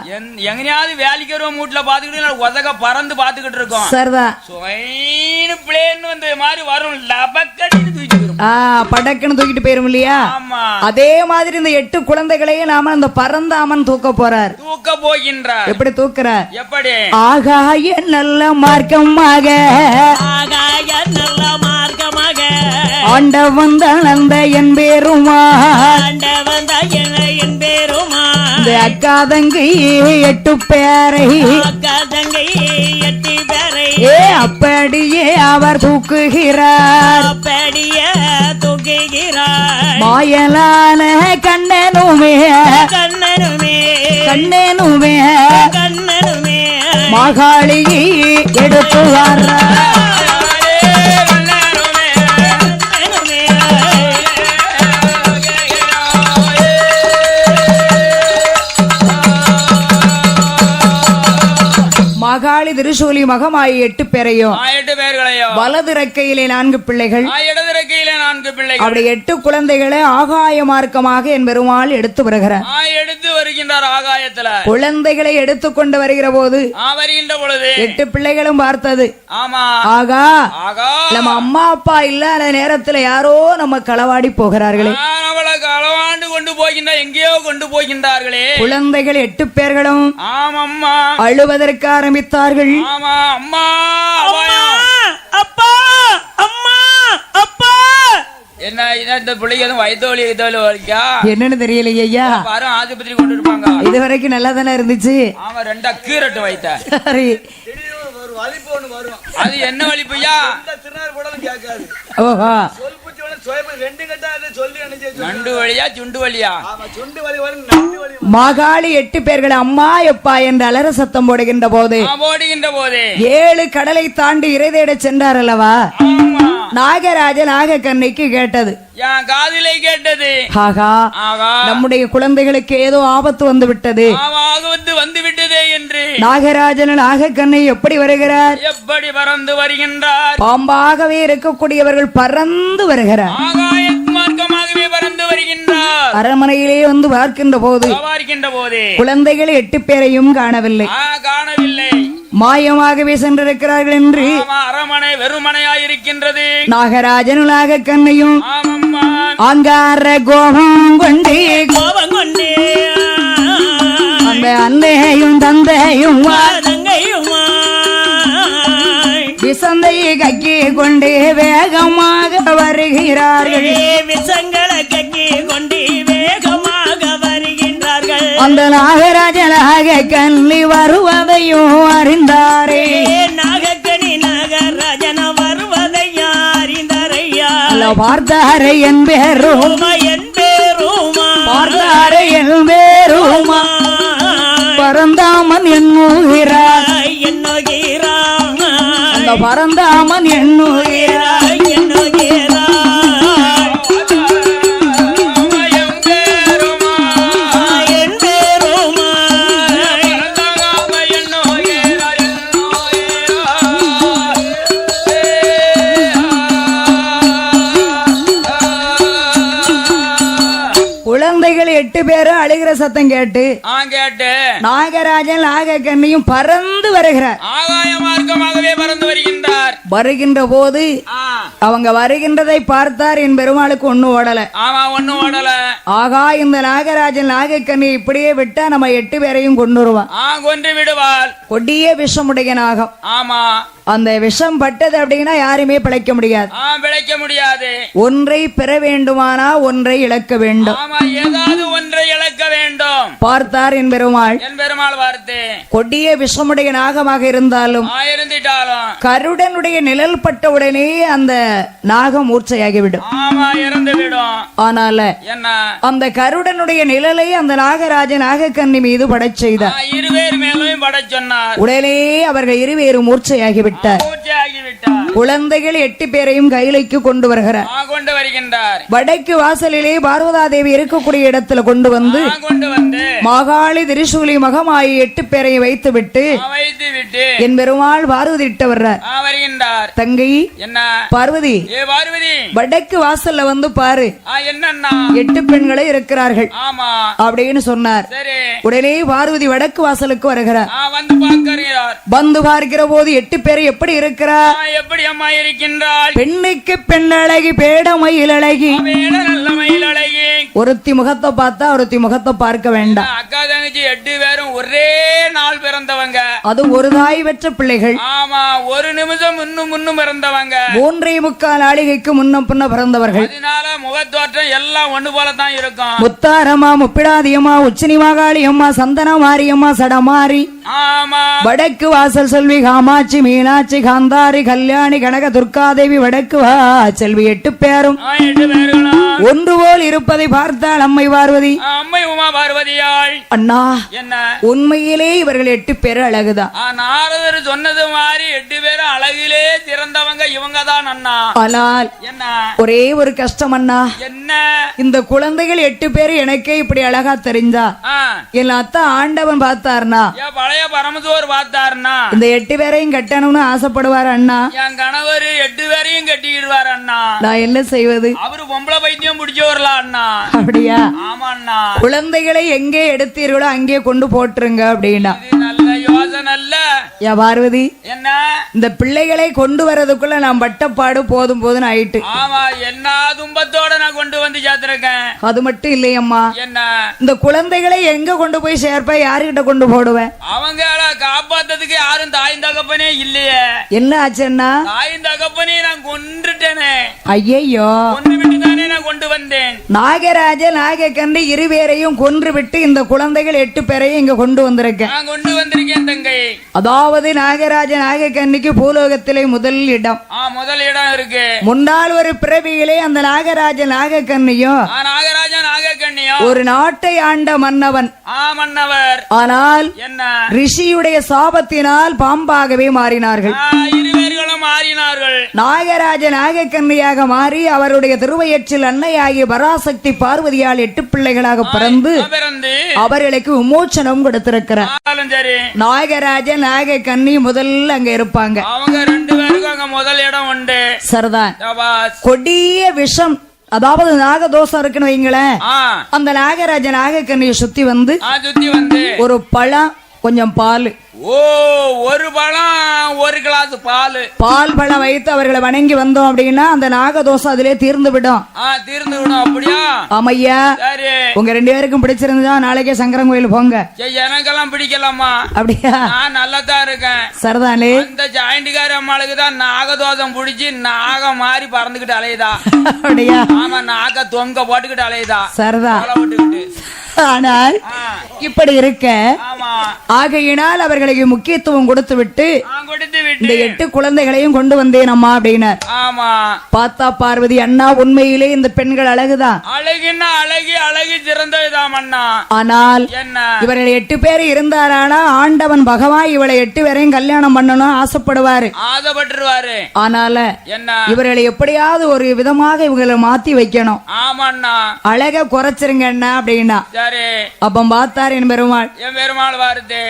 எங்கனையாவது வேலைக்கு வருவோம் வீட்டுல பாத்துக்கிட்டு உதக பறந்து பாத்துக்கிட்டு இருக்கோம்.
சரிதா.
பிளேன் வந்து மாதிரி வரும், லபக்கடின்னு தூக்கி
படக்குன்னு தூக்கிட்டு போயிரும் இல்லையா? அதே மாதிரி இந்த 8 குழந்தைகளையும் நாம அந்த பரந்தாமன் தூக்க போறார்.
தூக்க போகின்றார்.
எப்படி தூக்குறார்?
எப்படி?
ஆகாய நல்ல மார்க்கமாக ஆண்டவன் தந்த என் பேருமா இந்த அக்கா தங்கை 8 பேரை அப்படியே அவர் தூக்குகிறார். மாயலான கண்ணனுமே கண்ணனுமே மாகாளியை எடுத்து வர மகாளி திரிசூலி மகமாயி 8 பேரையும் வலது ரெக்கையிலே 4 பிள்ளைகள் அப்படி 8 குழந்தைகளை ஆகாய மார்க்கமாக என் பெருமாள் எடுத்து வருகிறார்.
ஆகாயத்துல
குழந்தைகளை எடுத்துக் கொண்டு வருகிற போது 8 பிள்ளைகளும் பார்த்தது, ஆகா நம்ம அம்மா அப்பா இல்லாத நேரத்துல யாரோ நம்ம களவாடி போகிறார்களே,
களவாண்டு கொண்டு போகின்ற எங்கேயோ கொண்டு போகின்றார்களே.
குழந்தைகள் 8 பேர்களும் அழுவதற்கு ஆரம்பித்தார்கள். வருகிறார்கள்.
ஆமா அம்மா
அம்மா, அப்பா, அம்மா, அப்பா.
என்ன இந்த பிள்ளைக்கு எதுவும் வயிற்று வலிக்கா
என்னன்னு தெரியலையே ஐயா.
பாரு ஆஸ்பத்திரி கொண்டு இருப்பாங்க.
இது வரைக்கும் நல்லா தானே இருந்துச்சு.
ஆமா ரெண்டா கீரட்டு வைத்த
சரி.
அது என்ன வலிப்பையா?
ஓஹோ,
நண்டு வழியா சுண்டு வழியா?
மாகாளி 8 பேர்கள் அம்மா எப்பா என்று அலற சத்தம் போடுகின்ற போது
போடுகின்ற போதே
7 கடலை தாண்டி இறை தேட சென்றார் அல்லவா.
ஆமா
நாகராஜ நாகக்கண்ணைக்கு கேட்டது.
என் காதிலே கேட்டது.
ஆகா,
ஆகா
நம்முடைய குழந்தைகளுக்கு ஏதோ ஆபத்து வந்து விட்டது.
ஆபத்து வந்து விட்டதே என்று
நாகராஜன் நாகக்கண்ணை எப்படி வருகிறார்?
எப்படி பறந்து வருகின்றார்?
பாம்பாகவே இருக்கக்கூடியவர்கள் பறந்து வருகிறார்.
ஆகாய மார்க்கமாகவே பறந்து வருகின்றார்.
அரண்மனையிலே வந்து பார்க்கின்ற போது குழந்தைகள் 8 பேரையும் காணவில்லை.
காணவில்லை.
மாயமாகவே சென்றிருக்கிறார்கள் என்று
அரண்மனை வெறுமனையாயிருக்கின்றது.
நாகராஜன் நாகக்கண்ணையும் அங்கார கோபம் கொண்டே அந்த அன்னையும் தந்தையும் விசந்தை கக்கி கொண்டே வேகமாக வருகிறார்கள்.
விசங்களை கக்கி கொண்டு வேகமாக வருகின்றார்கள்.
அந்த நாகராஜனாக கண்ணி வருவதையும் அறிந்தாரே.
நாகக்கணி நாகராஜன வருவதையும் அறிந்தாரையா.
பார்த்தாரே என் பேருமா,
என் பேருமா,
பார்த்தாரே என் பேருமா, பரந்தாமன் எண்ணுகிறார், அந்த பரந்தாமன் எண்ணுகிறார், குழந்தைகள் 8 பேரும் அழுகிற சத்தம் கேட்டு நாகராஜன் நாகக்கண்ணியும் பறந்து வருகிறார்.
ஆகாய மார்க்கமாகவே பறந்து வருகின்றார்.
வருகின்ற போது அவங்க வருகின்றதை பார்த்தார். என் பெருமாளுக்கு ஒண்ணு ஓடல.
ஆமா ஒண்ணு ஓடல.
ஆகா, இந்த நாகராஜன் நாகக்கண்ணி இப்படியே விட்டா நம்ம 8 பேரையும் கொண்டுருவான்.
கொண்டு விடுவாள்.
கொடிய விஷமுடைய நாகம்.
ஆமா,
அந்த விஷம் பட்டது அப்படின்னா யாருமே பிழைக்க முடியாது.
பிழைக்க முடியாது.
ஒன்றை பெற வேண்டுமானா ஒன்றை இழக்க வேண்டும்.
ஏதாவது ஒன்றை இழக்க வேண்டும்.
பார்த்தார் என் பெருமாள்.
என் பெருமாள் பார்த்து
கொடிய விஷமுடைய நாகமாக இருந்தாலும் கருடனுடைய நிழல் பட்ட உடனே அந்த நாகம் மூர்ச்சையாகிவிடும்.
இறந்துவிடும்.
ஆனால
என்ன
அந்த கருடனுடைய நிழலை அந்த நாகராஜ நாகக்கண்ணி மீது படச் செய்தார்.
இருவேறு மேலும் படச் சொன்னார்.
உடனே அவர்கள் இருவேறு மூர்ச்சையாகிவிட்டார். குழந்தைகள் 8 பேரையும் கைலைக்கு கொண்டு வருகிறார்.
கொண்டு வருகின்றார்.
வடக்கு வாசலிலே பார்வதா தேவி இருக்கக்கூடிய இடத்துல கொண்டு வந்து மாகாளி திரிசூலி மகமாயி 8 பேரை வைத்து விட்டு என் பெருமாள் பார்வதிட்ட வர்றார். தங்கை
என்ன
பார்வதி, வடக்கு வாசல்ல வந்து பாரு, 8 பெண்களே இருக்கிறார்கள் அப்படின்னு சொன்னார். உடனே பார்வதி வடக்கு வாசலுக்கு வருகிறார். வந்து பார்க்கிற போது 8 பேரை எப்படி இருக்கிறார்?
எப்படி அம்மா இருக்கின்றாள்?
பெண்ணுக்கு பெண் அழகி, பேட மயில் அழகி. ஒருத்தி முகத்தை பார்த்தா ஒருத்தி முகத்தை பார்க்க வேண்டாம்.
அக்கா தங்கச்சி 8 பேரும் ஒரே நாள் பிறந்தவங்க.
அது ஒரு தாய் பெற்ற பிள்ளைகள்.
ஆமா, ஒரு நிமிஷம் முன்னும் பிறந்தவங்க.
3.25 நாளிகைக்கு முன்ன பின்ன பிறந்தவர்கள்.
அதனால முகத்தோற்றம் எல்லாம் ஒண்ணு போலதான் இருக்கும்.
முத்தாரம்மா, முப்பிடாதியம்மா, உச்சினி மாகாளி அம்மா, சந்தன மாரியம்மா, சடமாரி.
ஆமா,
வடக்கு வாசல் செல்வி காமாட்சி, மீனாட்சி, காந்தாரி, கல்யாணி, கனக துர்காதேவி. வடக்கு செல்வி 8 பேரும் ஒன்று போல் இருப்பதை பார்த்தாள் அம்மை பார்வதி.
அம்மை உமா பார்வதியாள்.
அண்ணா,
என்ன
உண்மையிலே இவர்கள் 8 பேர் அழகுதான்.
நாரதர் சொன்னது மாதிரி 8 பேரும் அழகிலே சிறந்தவங்க இவங்க தான் அண்ணா.
ஆனால்
என்ன
ஒரே ஒரு கஷ்டம் அண்ணா.
என்ன?
இந்த குழந்தைகள் 8 பேர் எனக்கே இப்படி அழகா தெரிஞ்சா என் அத்தா ஆண்டவன் பார்த்தாருனா,
பழைய பரமசோர் பார்த்தாருனா
இந்த 8 பேரையும் கட்டணும்னு ஆசைப்படுவார் அண்ணா.
என் கணவர் 8 பேரையும் கட்டிடுவார் அண்ணா.
நான் என்ன செய்வது?
அவரு பொம்பளை பைத்தியம் முடிச்சு வரலாம் அண்ணா.
அப்படியா?
ஆமா அண்ணா.
குழந்தைகளை எங்கே எடுத்தீர்களோ அங்கே கொண்டு போட்டுருங்க அப்படின்னா.
நல்ல யோசனை நல்ல
யா பார்வதி,
என்ன
இந்த பிள்ளைகளை கொண்டு வரதுக்குள்ள நான் பட்டப்பாடு போதும் போதுன்னு ஆயிட்டு.
ஆமா, என்ன துன்பத்தோட நான் கொண்டு வந்து சேர்த்திருக்கேன்.
அது மட்டும் இல்லையம்மா,
என்ன
இந்த குழந்தைகளை எங்க கொண்டு போய் சேர்ப்ப, யாருகிட்ட கொண்டு போடுவேன்?
அவங்கள காப்பாத்ததுக்கு யாரும் தாயும் தகப்பனே இல்லையே.
என்ன ஆச்சுன்னா,
தாயும் தகப்பனே நான் கொன்றுட்டேனே.
ஐயையோ,
கொன்று விட்டு தானே நான் கொண்டு வந்தேன்.
நாகராஜ நாகக்கண்ணி இருவேரையும் கொன்று விட்டு இந்த குழந்தைகள் 8 பேரையும் இங்க கொண்டு வந்திருக்கேன்.
நான் கொண்டு வந்திருக்கேன் தங்கை.
அதாவது நாகராஜ நாகக்கண்ணிக்கு பூலோகத்திலே முதல் இடம்.
முதல் இடம் இருக்கு.
முன்னாள் ஒரு பிறவியிலே அந்த நாகராஜ நாகக்கண்ணியும்
நாகராஜா நாகக்கண்ணியும்
ஒரு நாட்டை ஆண்ட மன்னவன்.
மன்னவர்.
ஆனால்
என்ன
ரிஷியுடைய சாபத்தினால் பாம்பாகவே மாறினார்கள்.
இருவேர்களும் மாறினார்கள்.
நாகராஜ நாகக்கண்ணியாக மாறி அவருடைய திருவயிற்றில் அன்னையாகிய பராசக்தி பார்வதியால் 8 பிள்ளைகளாக பிறந்து அவர்களுக்கு விமோச்சனம் கொடுத்திருக்கிறார்.
சரி,
நாகராஜ நாகக்கண்ணி முதல்ல அங்க இருப்பாங்க.
அவங்க 2 பேருக்கும் அங்க முதல் இடம் உண்டு.
சரிதான். கொடிய விஷம், அதாவது நாகதோஷம் இருக்குன்னு வைங்களேன். அந்த நாகராஜ நாகக்கண்ணியை சுத்தி வந்து ஒரு பழம், கொஞ்சம் பால்,
ஒரு பழம், ஒரு கிளாஸ்
பால் பழம் வைத்து அவர்களை வணங்கி வந்தோம் அப்படின்னா அந்த நாகதோஷம் அதிலே தீர்ந்து விடும்.
தீர்ந்து விடும். அப்படியா?
ஆமையா, உங்க 2 பேருக்கும் பிடிச்சிருந்தா நாளைக்கே சங்கரன் கோயில் போங்க.
எனக்கெல்லாம் பிடிக்கலாமா?
அப்படியா?
நான் நல்லாதான் இருக்கேன்.
சரிதானே?
இந்த ஜாயிண்டிகார அம்மாளுக்கு தான் நாகதோஷம் பிடிச்சி நாக மாறி பறந்துகிட்டு அலையுதா.
அப்படியா?
ஆமா, நாக தொங்க போட்டுக்கிட்டு அலையுதா.
சரிதா. ஆனால் இப்படி இருக்க ஆகையினால் அவர்களுக்கு முக்கியத்துவம் கொடுத்து விட்டு இந்த 8 குழந்தைகளையும் கொண்டு வந்தேன் அம்மா அப்படின்னார். பார்த்தா பார்வதி, அண்ணா உண்மையிலே இந்த பெண்கள் அழகுதான்.
அழகுன்னா அழகி சிறந்ததுதான் அண்ணா.
ஆனால் இவர்கள் 8 பேர் இருந்தாரானா ஆண்டவன் பகவான் இவளை 8 பேரையும் கல்யாணம் பண்ணணும் ஆசைப்படுவாரு. ஆனால இவர்களை எப்படியாவது ஒரு விதமாக இவங்களை மாத்தி வைக்கணும். அழக குறைச்சிருங்க அண்ணா அப்படின்னா அப்ப பார்த்தார் என் பெருமாள்.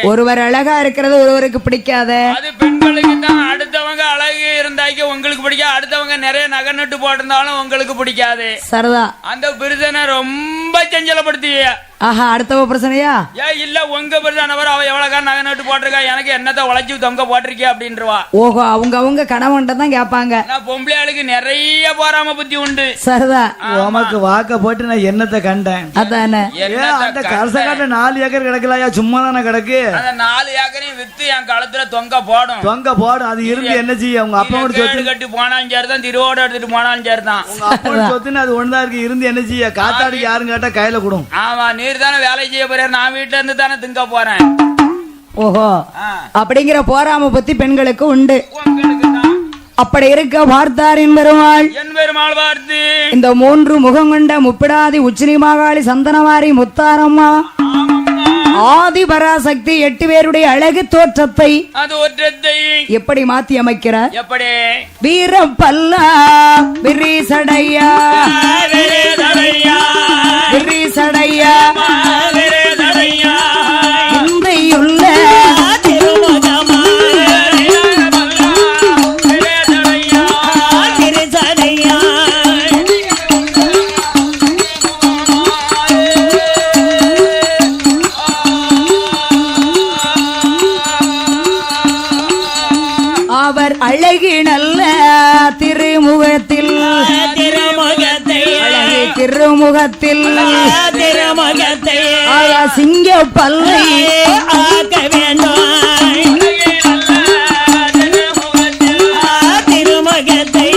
ஒருவர் அழகா இருக்கிறது ஒருவருக்கு பிடிக்காத.
அது பெண்களுக்கு தான். அடுத்தவங்க அழகு இருந்தாக்க உங்களுக்கு பிடிக்காது. அடுத்தவங்க நிறைய நகை நட்டு போட்டிருந்தாலும் உங்களுக்கு பிடிக்காது.
சரிதா.
அந்த பிரச்சனை ரொம்ப செஞ்சலப்படுத்திய.
ஆஹா, அடுத்தவ பிரச்சனையா?
இல்ல, உங்க பிரச்சனை. அவ எவ்வளவு நகை நட்டு போட்டிருக்கா, எனக்கு என்னத்த உழைச்சி தொங்க போட்டிருக்கே அப்படின்றவா.
ஓஹோ, அவங்க கணவன்ட்ட தான் கேட்பாங்க.
பொம்பளை ஆளுக்கு நிறைய போராம புத்தி உண்டு.
சரிதா.
உமக்கு வாக்க போட்டு நான் என்னத்தை கண்டேன்.
அதானே,
அந்த கரசக்காட்ட 4 ஏக்கர் கிடக்கலையா? சும்மா தானே கிடக்கு.
அந்த 4 ஏக்கரையும் வித்து என் கழுத்துல தொங்க போடும்.
அது இருந்து என்ன செய்ய? உங்க அப்பா சொத்து
கட்டி போனாலும் சரிதான், திருவோட எடுத்துட்டு போனாலும் சரிதான்.
சொத்துன்னு அது ஒண்ணுதான் இருக்கு. இருந்து என்ன செய்ய? காத்தாடிக்கு யாரும் கேட்டா கையில கொடும்.
ஆமா, நீர் தானே வேலை செய்ய போற. நான் வீட்டுல இருந்து தானே திங்க போறேன்.
ஓஹோ, அப்படிங்கிற போராம பத்தி பெண்களுக்கு உண்டு. அப்படி இருக்க பார்த்தார் என் பெருமாள்.
பார்த்து
இந்த 3 முகம் கொண்ட முப்பிடாதி உச்சினி மாகாளி சந்தனவாரி முத்தாரம்மா ஆதி பராசக்தி 8 பேருடைய அழகு தோற்றத்தை எப்படி மாத்தி அமைக்கிறார்?
எப்படி?
வீரப்பல்லா விரிசடையா விரிசடையா இந்தையுள்ள அவர் அழகி நல்ல திருமுகத்தில் சிங்க பல்லை ஆக்க வேண்டும். திருமுகத்தை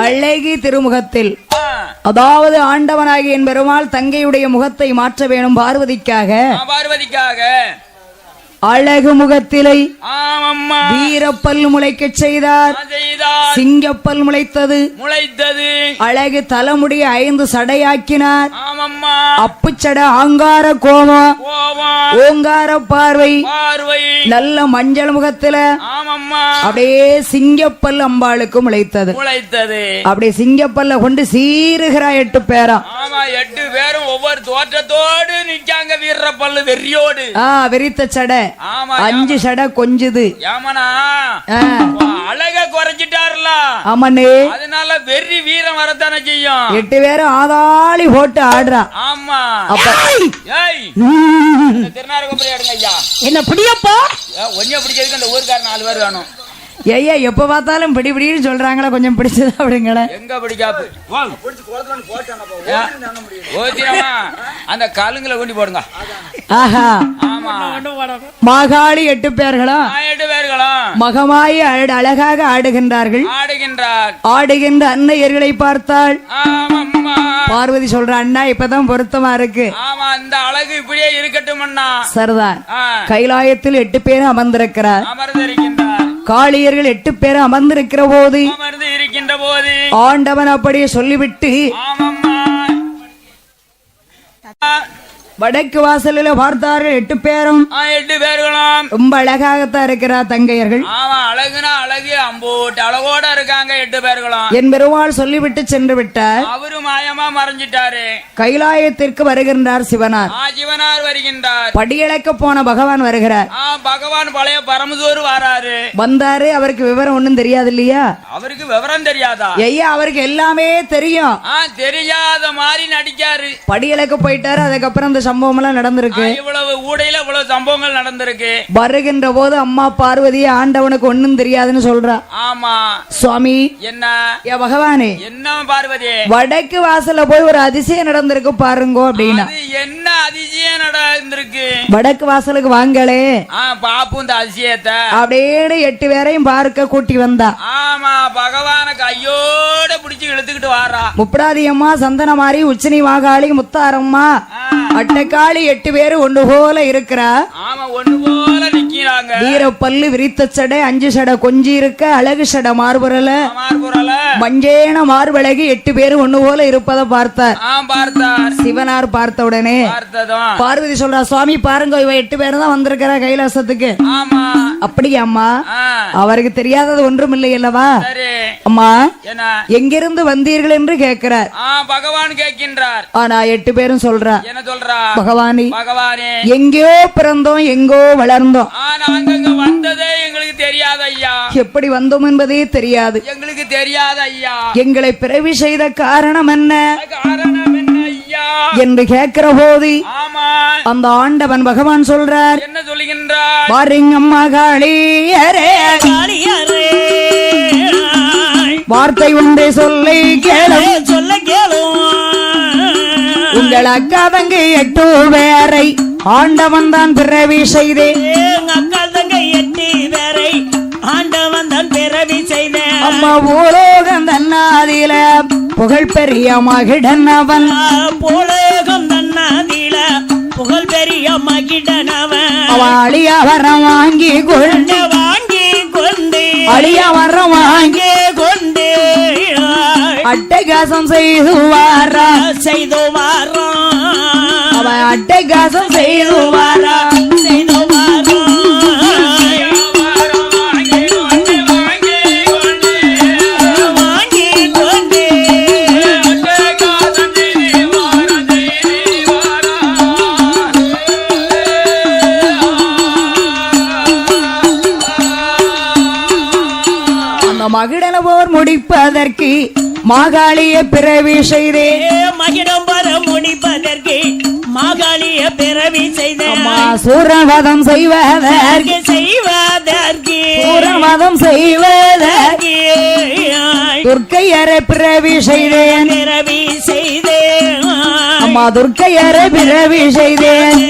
அழகி திருமுகத்தில், அதாவது ஆண்டவனாகிய என் பெருமாள் தங்கையுடைய முகத்தை மாற்ற வேணும் பார்வதிக்காக. அழகு முகத்திலை வீரப்பல் முளைக்க செய்தார். சிங்கப்பல் முளைத்தது.
முளைத்தது.
அழகு தலைமுடிய 5 சடையாக்கினார்.
ஆமா, ஆமம்மா
அப்புச்சட ஆங்கார கோபம்
கோபம்
ஓங்கார பார்வை
பார்வை
நல்ல மஞ்சள் முகத்துல
ஆமம்மா
அப்படியே சிங்கப்பல் அம்பாளுக்கு முளைத்தது.
முளைத்தது.
அப்படியே சிங்கப்பல்ல கொண்டு சீருகிறா 8 பேரா.
ஆமா 8 பேரும் ஒவ்வொரு தோற்றத்தோடு நிக்காங்க வீரப்பல்லு வெறியோடு.
வெறித்த சடை.
ஆமா
5 சடை கொஞ்சுது.
ஏமனா அழக குறைஞ்சிட்டாருல.
ஆமாண்ணே.
அதனால வெறி வீரம் வரத்தானே செய்யும்.
8 பேரும் ஆதாளி போட்டு ஆடுறா.
ஆமா
அப்ப
திருநாரகம்பரி எடுங்க ஐயா.
என்ன பிடியப்பா
ஒன்னிய பிடிக்கிறதுக்கு அந்த ஊருக்கார 4 பேர் வேணும்.
ஐயா எப்ப பார்த்தாலும் பிடின்னு சொல்றாங்களா, கொஞ்சம் பிடிச்சதா அப்படிங்களா?
எங்க பிடிக்காப்பு அந்த காலுங்களை கொண்டு போடுங்க.
ஆஹா
ஆமா
மாகாளி 8 பேர்களும்
8 பேர்களும்
மகமாயி அழகாக ஆடுகின்றார்கள். ஆடுகின்ற அன்னையர்களை பார்த்தாள். பார்வதி சொல்ற அண்ணா இப்பதான் பொருத்தமா இருக்கு.
ஆமா இந்த அழகு இப்படியே இருக்கட்டும் அண்ணா.
சரிதான். கைலாயத்தில் 8 பேரும் அமர்ந்திருக்கிறார். காளியர்கள் 8 பேரும் அமர்ந்திருக்கிற போது ஆண்டவன் அப்படியே சொல்லிவிட்டு வடக்கு வாசலில் பார்த்தார்கள். 8 பேரும்
8 பேர்களும்
ரொம்ப அழகாகத்தான் இருக்கிறார் தங்கையர்கள்.
ஆமா அழகுனா அழகு அம்போட்டு அழகோட இருக்காங்க 8 பேர்களும்.
என் பெருமாள் சொல்லிவிட்டு சென்று விட்டார்.
அவரு மாயமா மறைஞ்சிட்டாரு.
கைலாயத்திற்கு வருகின்றார் சிவனார்.
சிவனார் வருகின்றார்.
படியளக்க போன பகவான் வருகிறார்.
பகவான் பழைய பரமசோறு வராரு.
வந்தாரு. அவருக்கு விவரம் ஒண்ணும் தெரியாது இல்லையா?
அவருக்கு விவரம் தெரியாதா?
ஐயா அவருக்கு எல்லாமே தெரியும்.
தெரியாத மாதிரி நடிக்காரு.
படியளக்க போயிட்டாரு. அதுக்கப்புறம் அந்த சம்பவம் எல்லாம் நடந்திருக்கு.
இவ்வளவு ஊடையில இவ்வளவு சம்பவங்கள் நடந்திருக்கு.
வருகின்ற போது அம்மா பார்வதி ஆண்டவனுக்கு ஒண்ணும் தெரியாதுன்னு சொல்றா.
ஆமா
சுவாமி
என்ன
பகவானே
என்ன பார்வதி
வடக்கு வாசல்ல போய் ஒரு அதிசயம் நடந்திருக்கு பாருங்க அப்படின்னா.
என்ன அதிசயம் நடந்திருக்கு?
வடக்கு வாசலுக்கு வாங்களே
பாப்பு இந்த அதிசயத்தை
அப்படியே 8 பேரையும் பார்க்க கூட்டி வந்தா.
ஆமா பகவான கையோட பிடிச்சு இழுத்துக்கிட்டு வாரா.
முப்படாதி அம்மா சந்தனமாரி உச்சினி மாகாளி முத்தாரம்மா அட்டக்காளி 8 பேரு ஒண்ணு போல இருக்கிறா.
ஆமா ஒண்ணு போல நிக்கிறாங்க.
வீரப்பல்லு விரித்த சடை 5 சடை கொஞ்சி இருக்க அழகு சடை மார்புரல மஞ்சேன மார்பழகி 8 பேரு ஒண்ணு போல இருப்பதை பார்த்தார். சிவனார் பார்த்த உடனே பார்வதி சொல்றா சுவாமி பாருங்க இவ 8 பேரு தான் வந்திருக்கிறா கைலாசத்துக்கு. அப்படியாம்மா? அவருக்கு தெரியாதது ஒன்றும் இல்லை அல்லவா? அம்மா எங்கிருந்து வந்தீர்கள் என்று கேட்கிறார்.
பகவான் கேட்கின்றார்.
ஆனா 8 பேரும் சொல்றா
என்ன சொல்றா?
பகவானே
பகவானே
எங்கோ பிறந்தோம் எங்கோ வளர்ந்தோம்.
நாங்க வந்ததே எங்களுக்கு தெரியாது ஐயா.
எப்படி வந்தோம் என்பதே தெரியாது.
எங்களுக்கு தெரியாது ஐயா.
எங்களை பிறவி செய்த காரணம் என்ன?
காரணம் என்ன ஐயா
என்று கேட்கிற போது
ஆமா
அந்த ஆண்டவன் பகவான் சொல்றார்.
என்ன சொல்லுகின்றார்?
வாரிங்கம்மா காளியரே
காளியரே
வார்த்தை ஒன்றை சொல்லி கேளும்.
சொல்ல கேளும்.
உங்கள் அக்கா தங்கை 8 பேரை ஆண்டவன் தான் பிறவி செய்தே.
அக்கா தங்கை 8 பேரை ஆண்டவன் தான் பிறவி செய்தேன்.
அம்மா பூலோகம் தன்னாதில புகழ் பெரிய மகிடனவன்.
பூலோகம் தன்னாதில புகழ் பெரிய மகிடனவன்.
அழிய வரம் வாங்கி கொண்டு அழிய வரம் வாங்கி
கொண்டு
அட்டகாசம் செய்து வாரா அவன் அட்டகாசம் செய்து வாரா மகிடன போர் முடிப்பதற்கு மாகாளிய பிறவி செய்தே.
மகிடம் வர முடிப்பதற்கு மாகாளிய பிறவி செய்தே.
சூரவதம் செய்வதற்கு சூரவதம் செய்வதற்கு துர்க்கையரை பிறவி செய்தேன்.
பிறவி செய்தேன்.
அம்மா துர்க்கையரை பிறவி செய்தேன்.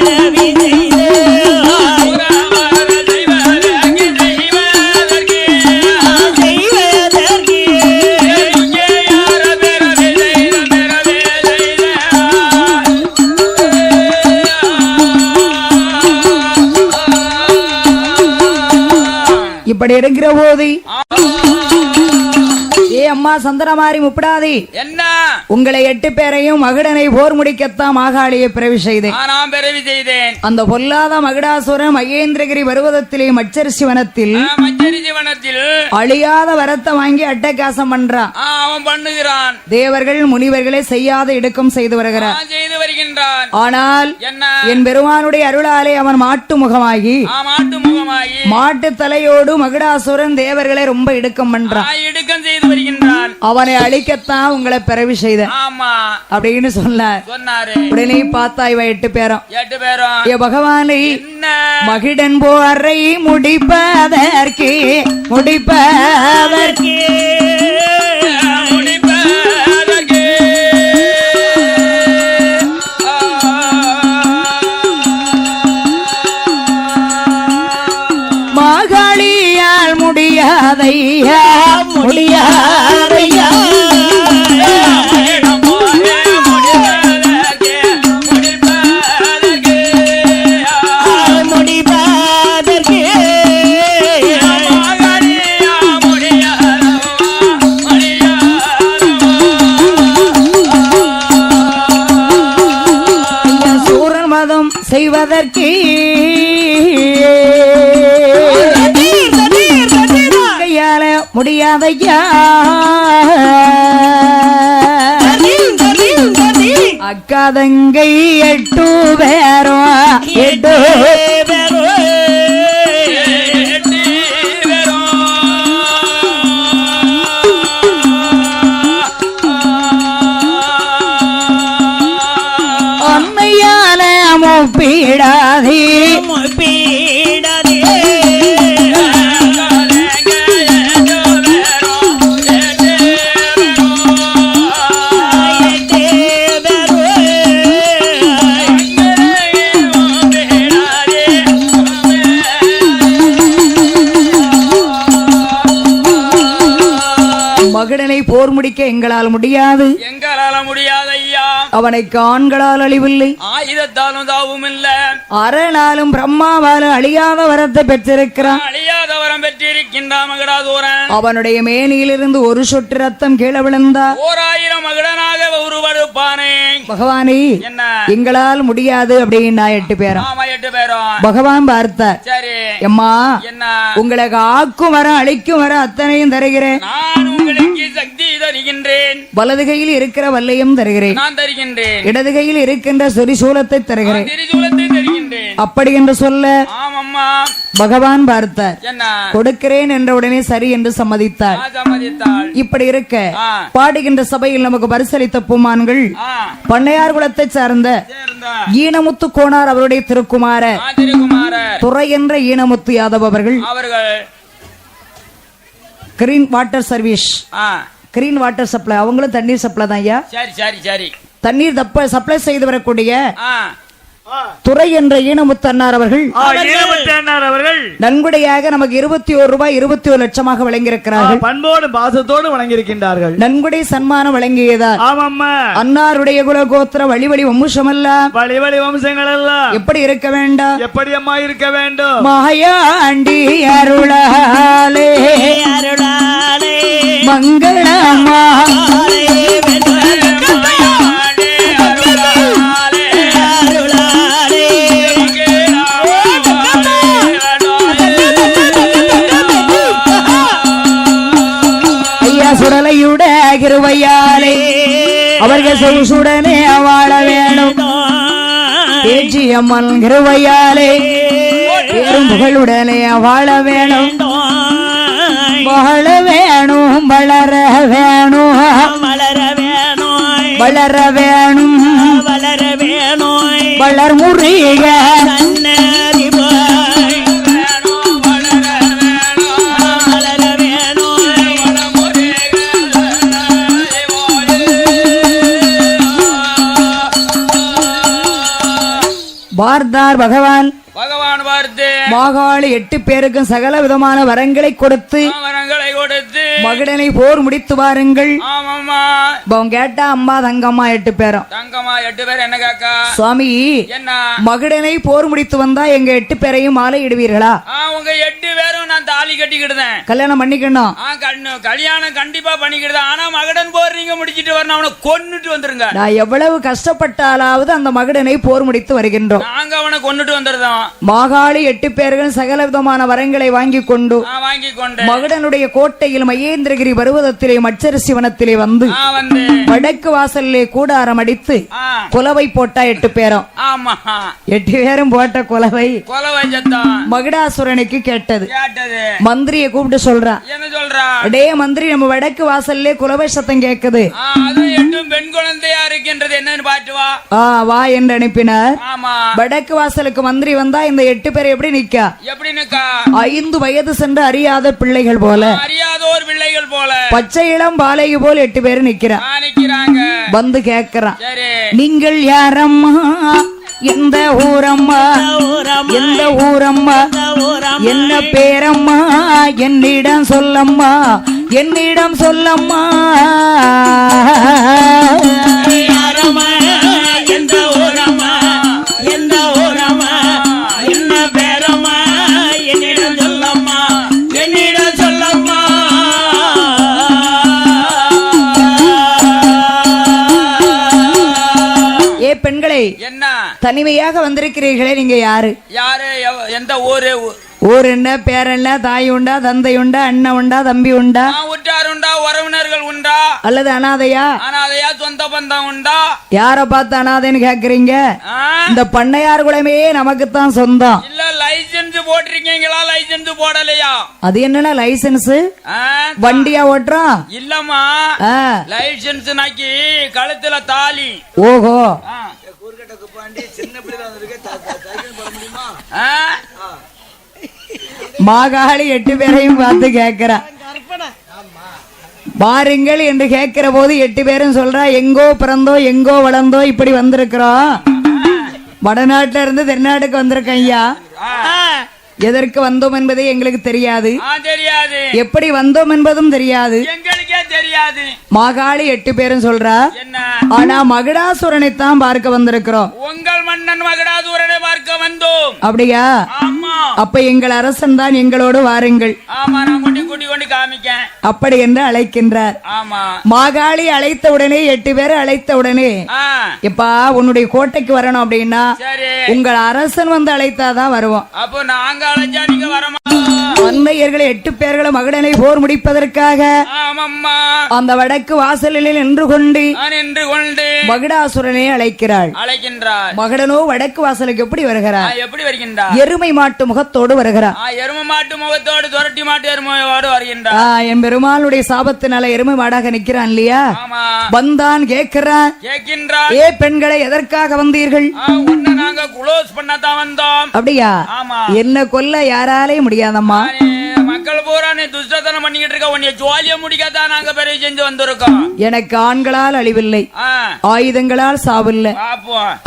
இப்படி இருக்கிற போது ஏ அம்மா சந்தனமாரி முப்படாதி,
என்ன
உங்களை 8 பேரையும் மகுடனை போர் முடிக்கத்தான் மாகாளியை பிறவி செய்தேன்.
நான் பிறவி செய்தேன்.
அந்த பொல்லாத மகுடாசுரன் மகேந்திரகிரி பருவதத்திலே மச்சரிசி வனத்தில்
மச்சரி ஜீவனத்தில்
அழியாத வரத்தை வாங்கி அட்டகாசம் பண்றான்.
அவன் பண்ணுகிறான்.
தேவர்கள் முனிவர்களே செய்யாத இடுக்கம் செய்து வருகிறார்.
செய்து வருகின்றான்.
ஆனால்
என்ன
என் பெருமானுடைய அருளாலே அவன் மாட்டு முகமாகி
மாட்டு முகமாகி
மாட்டு தலையோடு மகுடாசுரன் தேவர்களை ரொம்ப இடுக்கம் பண்றான்.
இடுக்கம் செய்து வருகின்றான்.
அவனை அழிக்கத்தான் உங்களை பிறவி செய்த
ஆமா
அப்படின்னு சொன்னார்.
சொன்னாரு.
உடனே பார்த்தா இவ 8 பேரும்
8 பேரும்
ஏ பகவானை
என்ன
மகிடன் போரை முடிப்பதற்கு முடிப்பதற்கு மாகாளியால் முடியாதையா முடியாதையா சூரன் மதம் செய்வதற்கு கையால முடியாதையா அக்கா தங்கை 8 பேரும் 8 அம்மையால முப்பீடாதே மகடனை போர் முடிக்க எங்களால் முடியாது.
எங்களால முடியாது ஐயா.
அவனை காண்களால் அழிவில்லை,
ஆயுதத்தாலும் தாவும் இல்ல,
அரணாலும் பிரம்மாவாலும் அழியாத வரத்தை பெற்றிருக்கிறான்.
அழியாத வரம் பெற்றிருக்கின்றான் மகடாதூரன்.
அவனுடைய மேனியிலிருந்து ஒரு சொட்டு ரத்தம் கீழே விழுந்தார்.
1000 மகடனாக உருவெடுப்பானே. பகவானே
என்ன எங்களால் முடியாது அப்படின்னா 8 பேரும்.
ஆமா 8 பேரும்.
பகவான் பார்த்தார்.
சரி
எம்மா
என்ன
உங்களுக்கு ஆக்கும் வர அழிக்கும் வர அத்தனையும் தருகிறேன்.
நான் உங்களுக்கு சக்தி தருகின்றேன்.
வலது கையில் இருக்கிற வல்லையும் தருகிறேன்.
நான் தருகின்றேன்.
இடது கையில் இருக்கின்ற சொரிசூலத்தை தருகிறேன்.
திரிசூலத்தை தருகின்றேன்.
அப்படி என்று சொல்ல
ஆமம்மா
பகவான் பார்த்தார்.
என்ன
கொடுக்கிறேன் என்ற உடனே சரி என்று சம்மதித்தார்.
சம்மதித்தாள்.
இப்படி இருக்க பாடுகின்ற சபையில் நமக்கு பரிசளித்த பூமான்கள் பண்ணையார் குலத்தை சார்ந்த ஈனமுத்து கோனார் அவருடைய திருக்குமார துறை என்ற ஈனமுத்து யாதவ் அவர்கள் green water service green water supply அவங்களும் தண்ணீர் சப்ளை தான் ஐயா.
சரி சரி சரி
தண்ணீர் சப்ளை செய்து வரக்கூடிய துறை என்ற ஈனமுத்து அன்னார் அவர்கள் நன்கொடையாக நமக்கு 21 ரூபாய் 21 லட்சமாக வழங்கியிருக்கிறார்கள்.
பண்போடு பாசத்தோடு வழங்கியிருக்கின்றார்கள்.
நன்கொடை சன்மானம் வழங்கியதால் அன்னாருடைய குல கோத்திர வழி வழி வம்சமல்ல
வழி வழி வம்சங்கள் எல்லாம்
எப்படி இருக்க வேண்டாம்,
எப்படி அம்மா இருக்க வேண்டும்.
மாயாண்டி அருளாலே
அருளாலே
மங்களமா சுடலையுட கிருபையாலே அவர்கள் சொகுசுடனே வாழ வேணும். பேச்சியம்மன் கிருபையாலே பெரும் புகழுடனே வாழ வேணும். வாழ வேணும் வளர வேணும்
வளர வேணும்
வளர வேணும்
வளர வேணும்
வளர் முருக பார்த்தார் பகவான்.
பகவான் பார்த்து
மாகாளி 8 பேருக்கும் சகல விதமான வரங்களை கொடுத்து மகடனை போர் முடித்து வாருங்கள். கேட்டா அம்மா தங்கம்மா 8 பேரும்.
தங்கம்மா 8 பேர் என்ன காக்கா
சுவாமி
என்ன
மகடனை போர் முடித்து வந்தா எங்க 8 பேரையும் மாலை இடுவீர்களா?
உங்க 8 பேரும் நான் தாலி தாலி கட்டிக்கிடுதேன்,
கல்யாணம் பண்ணிக்கணும்.
கல்யாணம் கண்டிப்பா பண்ணிக்கிடுதேன். ஆனா மகடன் போர் நீங்க முடிச்சிட்டு வரணும், அவனை கொன்னுட்டு வந்துருங்க.
நான் எவ்வளவு கஷ்டப்பட்டாலாவது அந்த மகடனை போர் முடித்து வருகின்றோம்.
நாங்க அவனை கொன்னுட்டு வந்துருந்தோம்.
மாகாளி 8 பேர்கள் சகல விதமான வரங்களை வாங்கி கொண்டு மகடனுடைய கோட்டையில் மகேந்திரகிரி பருவதத்திலே மச்சரிசி வனத்திலே வந்து வடக்கு வாசலிலே கூடாரம் அடித்து குலவை போட்டா 8 பேரும். 8 பேரும் போட்ட குலவை மகுடாசுரனுக்கு கேட்டது. மந்திரிய கூப்பிட்டு சொல்றா, டே மந்திரி, நம்ம வடக்கு வாசல்லே குலவை சத்தம் கேக்குது,
பெண் குழந்தையா இருக்கின்றது, என்னன்னு பாட்டு வா.
வா என்று அனுப்பினார். வடக்கு வாசலுக்கு மந்திரி வந்தா இந்த 8 பேர் எப்படி நிக்கா? 5 வயது சென்று அறியாத பிள்ளைகள் போல,
அறியாதோர் பிள்ளைகள் போல,
பச்சை இளம் பாலைகு போல் 8 பேர் நிக்கிறாங்க. வந்து கேக்குறான், நீங்கள் யாரம்மா, எந்த ஊரம்மா, எந்த ஊரம்மா, என்ன பேரம்மா, என்னிடம் சொல்லம்மா, என்னிடம் சொல்லம்மா.
எந்த ஊரம்மா, எந்த ஊரம்மா, என்ன பேரம்மா, என்னிடம் சொல்லம்மா, என்னிடம் சொல்லம்மா.
ஏ பெண்களே, என்ன தனிமையாக வந்திருக்கிறீர்களே, நீங்க யாரு?
யாரு? எந்த ஊரு?
ஊர் என்ன, பேர் என்ன, தாய் உண்டா, தந்தை உண்டா, அண்ணன் உண்டா, தம்பி உண்டா,
உற்றார் உண்டா, உறவினர்கள் உண்டா,
அல்லது அனாதையா?
அனாதையா, சொந்த பந்தம் உண்டா?
யார பார்த்து அனாதைன்னு கேக்குறீங்க? இந்த பண்ணையார் குலமே நமக்குத்தான் சொந்தம்.
இல்ல லைசென்ஸ் போட்டிருக்கீங்களா? லைசென்ஸ் போடலையா?
அது என்னன்னா லைசென்ஸ்? வண்டியா ஓட்டுறோம்?
இல்லம்மா, லைசென்ஸ் நாக்கி கழுத்துல தாலி.
ஓஹோ,
சின்ன பிள்ளை
மாகாளி 8 பேரையும் பார்த்து கேட்கிறா, பாருங்கள் என்று கேட்கிற போது 8 பேரும் சொல்றா, எங்கோ பிறந்தோ எங்கோ வளர்ந்தோ இப்படி வந்திருக்கிறோம். வடநாட்டுல இருந்து தென்னாட்டுக்கு வந்திருக்கோம் ஐயா. எதற்கு வந்தோம் என்பதே எங்களுக்கு தெரியாது, எப்படி வந்தோம் என்பதும் தெரியாது,
எங்களுக்கே தெரியாது.
மாகாளி 8 பேரும் சொல்றா, ஆனா மகுடாசுரனைத்தான் பார்க்க வந்திருக்கிறோம்.
உங்கள் மன்னன் மகுடாசுரனை பார்க்க வந்தோம்.
அப்படியா? அப்ப எங்கள் அரசன் தான் எங்களோடு வாருங்கள். அப்படி என்று அழைக்கின்றார். மாகாளி அழைத்த உடனே 8 பேரை அழைத்த உடனே, எப்பா உன்னுடைய கோட்டைக்கு வரணும் அப்படின்னா உங்கள் அரசன் வந்து அழைத்தாதான் வருவோம்.
அப்போ நாங்க அழைச்சா நீங்க வரமா?
மன்னையர்களை 8 பேர்களை மகடனை போர் முடிப்பதற்காக அந்த வடக்கு வாசலில் நின்று கொண்டு மகுடாசுரனை அழைக்கின்றார். மகடனோ வடக்கு வாசலுக்கு எப்படி வருகிறார்?
எப்படி வருகின்றார்?
எருமை மாட்டு முகத்தோடு வருகிறார்.
எருமை மாட்டு முகத்தோடு, துரட்டி மாட்டு எருமையோடு வருகின்றார்.
என் பெருமாளுடைய சாபத்தினால எருமை மாடாக நிக்கிறான் இல்லையா? வந்தான் கேட்கிறான், ஏ பெண்களை எதற்காக வந்தீர்கள்?
நாங்க குளோஸ் பண்ணத்தான் வந்தோம்.
அப்படியா? என்ன கொல்ல யாராலையும் முடியாதம்மா.
மக்கள் பூரா நீ துஷ்டத்தனம் பண்ணிக்கிட்டு இருக்க, உன்னை ஜோலிய முடிக்காதான் நாங்க பெரிய செஞ்சு வந்திருக்கோம்.
எனக்கு ஆண்களால் அழிவில்லை, ஆயுதங்களால் சாவில்லை,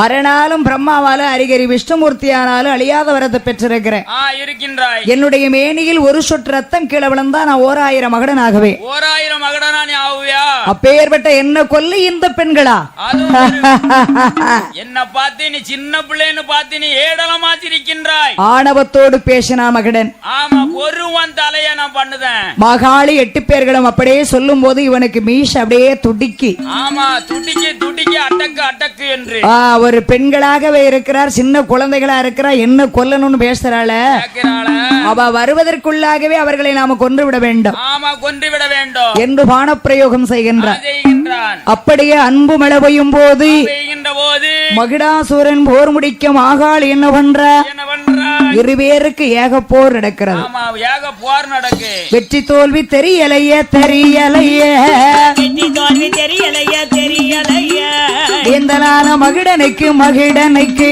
அரணாலும் பிரம்மாவாலும் அரிகரி விஷ்ணுமூர்த்தியானாலும் அழியாத வரத்தை பெற்றிருக்கிறேன். என்னுடைய மேனியில் ஒரு சொட்டு ரத்தம் கீழே விழுந்தா நான் 1000 மகடனாகவே.
1000 மகடனா நீ ஆகுவியா?
அப்பேற்பட்ட என்ன கொல்ல இந்த பெண்களா?
என்ன பார்த்து நீ சின்ன பிள்ளைன்னு பார்த்து நீ ஏடலமா சிரிக்கின்றாய்.
ஆணவத்தோடு பேசினா மகடன்.
ஆமா, ஒருவன் தலைய நான் பண்ணுதேன்.
மகாளி 8 பேர்களும் அப்படியே சொல்லும் போது இவனுக்கு மீஷ் அப்படியே துடிக்கி.
ஆமா, துடிக்கி துடிக்கி அட்டக்கு அட்டக்கு என்று.
ஒரு பெண்களாகவே இருக்கிறார், சின்ன குழந்தைகளா இருக்கிறார், என்ன கொல்லணும்னு பேசுறாள. அவ வருவதற்குள்ளாகவே அவர்களை நாம கொன்று விட வேண்டும்.
ஆமா, கொன்று விட வேண்டும்
என்று பானப்பிரயோகம் செய்கின்றார். அப்படியே அன்பு மழை பெய்யும் போது மகுடாசுரன் போர் முடிக்க மாகாளி என்ன பண்ற? இருவேருக்கு ஏக போர் நடக்கிறது. வெற்றி தோல்வி தெரியலைய தெரியலைய, வேந்தனான மகிடனுக்கு மகிடனுக்கு,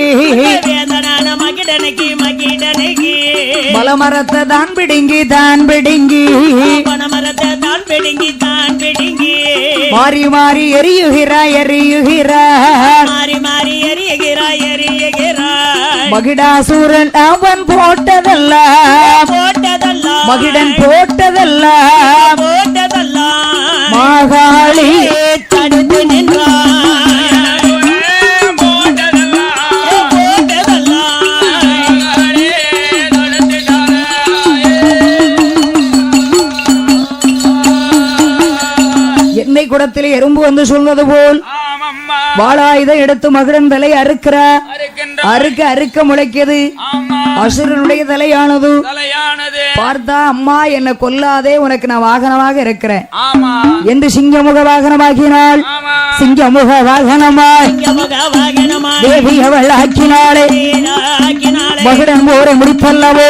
பலமரத்தை தான் பிடுங்கி தான் பிடுங்கி, மாறி மாறி எரியுகிறாய் எரியுகிறாய், மகிடாசூரன் அவன் போட்டதெல்லாம் மகிடன் போட்டதெல்லாம் மாகாளி தடுத்து நின்றான். குடத்திலே எறும்பு வந்து சூழ்ந்தது போல்
ஆமம்மா
வாளாயுதம் எடுத்து மகிழன் தலை அறுக்கிற
அறுக்கின்ற
அறுக்க அறுக்க முளைக்கியது
ஆமா
அசுரனுடைய தலையானது
தலையானது
பார்த்தா அம்மா என்ன கொல்லாதே உனக்கு நான் வாகனமாக இருக்கிறேன்
ஆமா
என்று சிங்கமுக வாகனமாக்கினாள்
ஆமா
சிங்கமுக வாகனமாய்
வாகனமாய்
தேவி அவள் ஆக்கினாளே
ஆக்கினாளே
மகிழன் போரை முடித்தல்லவோ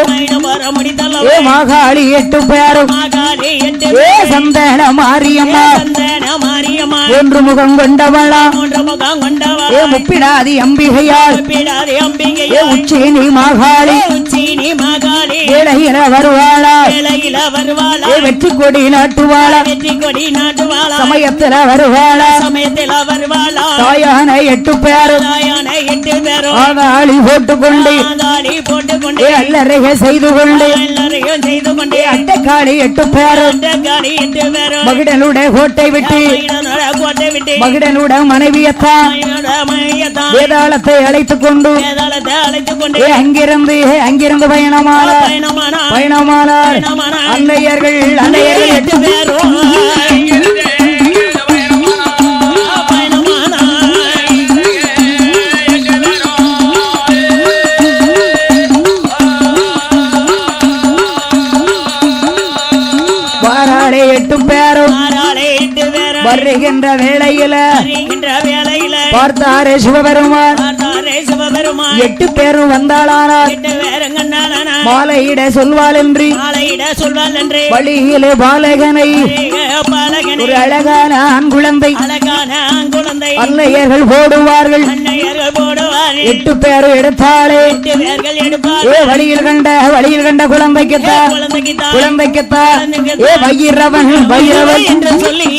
வர முடித்தல்ல
ஏ மாகாளி 8 பேரும்
மாகாளி எட்டு
ஏ சந்தன மாரியம்மா
சந்தன மாரியம்மா
ஒன்று முகம் கொண்டவளா
மூன்று முகம் கொண்டவள்
ஏ முப்பிடாதி அம்பிகையாள்
பிடாரி அம்பிகை
ஏ உச்சினி மாகாளி
உச்சினி மாகாளி
ஏழையில வருவாளா
வேலையில வருவாளா
ஏ வெற்றி கொடி நாட்டுவாளா
வெற்றி கொடி நாட்டுவாளா
சமயத்துல வருவாளா
சமயத்தில் வருவாளா
தாயான 8 பேரும்
தாயான 8 பேரும்
ஆதாளி போட்டுக்கொண்டு
ஆதாளி போட்டுக்கொண்டு
ஏ அல்லறைய செய்து கொண்டு
எல்லாரையும் செய்து கொண்டு
அட்டக்காளி 8 பேரும்
காடி 8 பேரும்
மகிடனுடைய கோட்டை விட்டு
கோட்டை விட்டு
மகிடனுடைய மனைவியத்தான்
மையத்தான்
வேதாளத்தை அழைத்துக் கொண்டு
வேதாளத்தை அழைத்துக் கொண்டு
ஏ அங்கிருந்து பயணமானார் பயணமானார் அன்னையர்கள்
8 பேரும்
வாராளே 8 பேரும் வருகின்ற வேளையில பார்த்தாரே சிவபெருமான் 8 பேரும் வந்தாளானார் மாலையிட சொல்வாள் என்று வழியிலே பாலகனை ஒரு அழகான ஆண் குழந்தை அன்னையர்கள் போடுவார்கள் 8 பேரும் எடுத்தாளே ஏ வழியில் கண்ட குழந்தைக்குத்தான் ஏ வைரவன்
என்று சொல்லி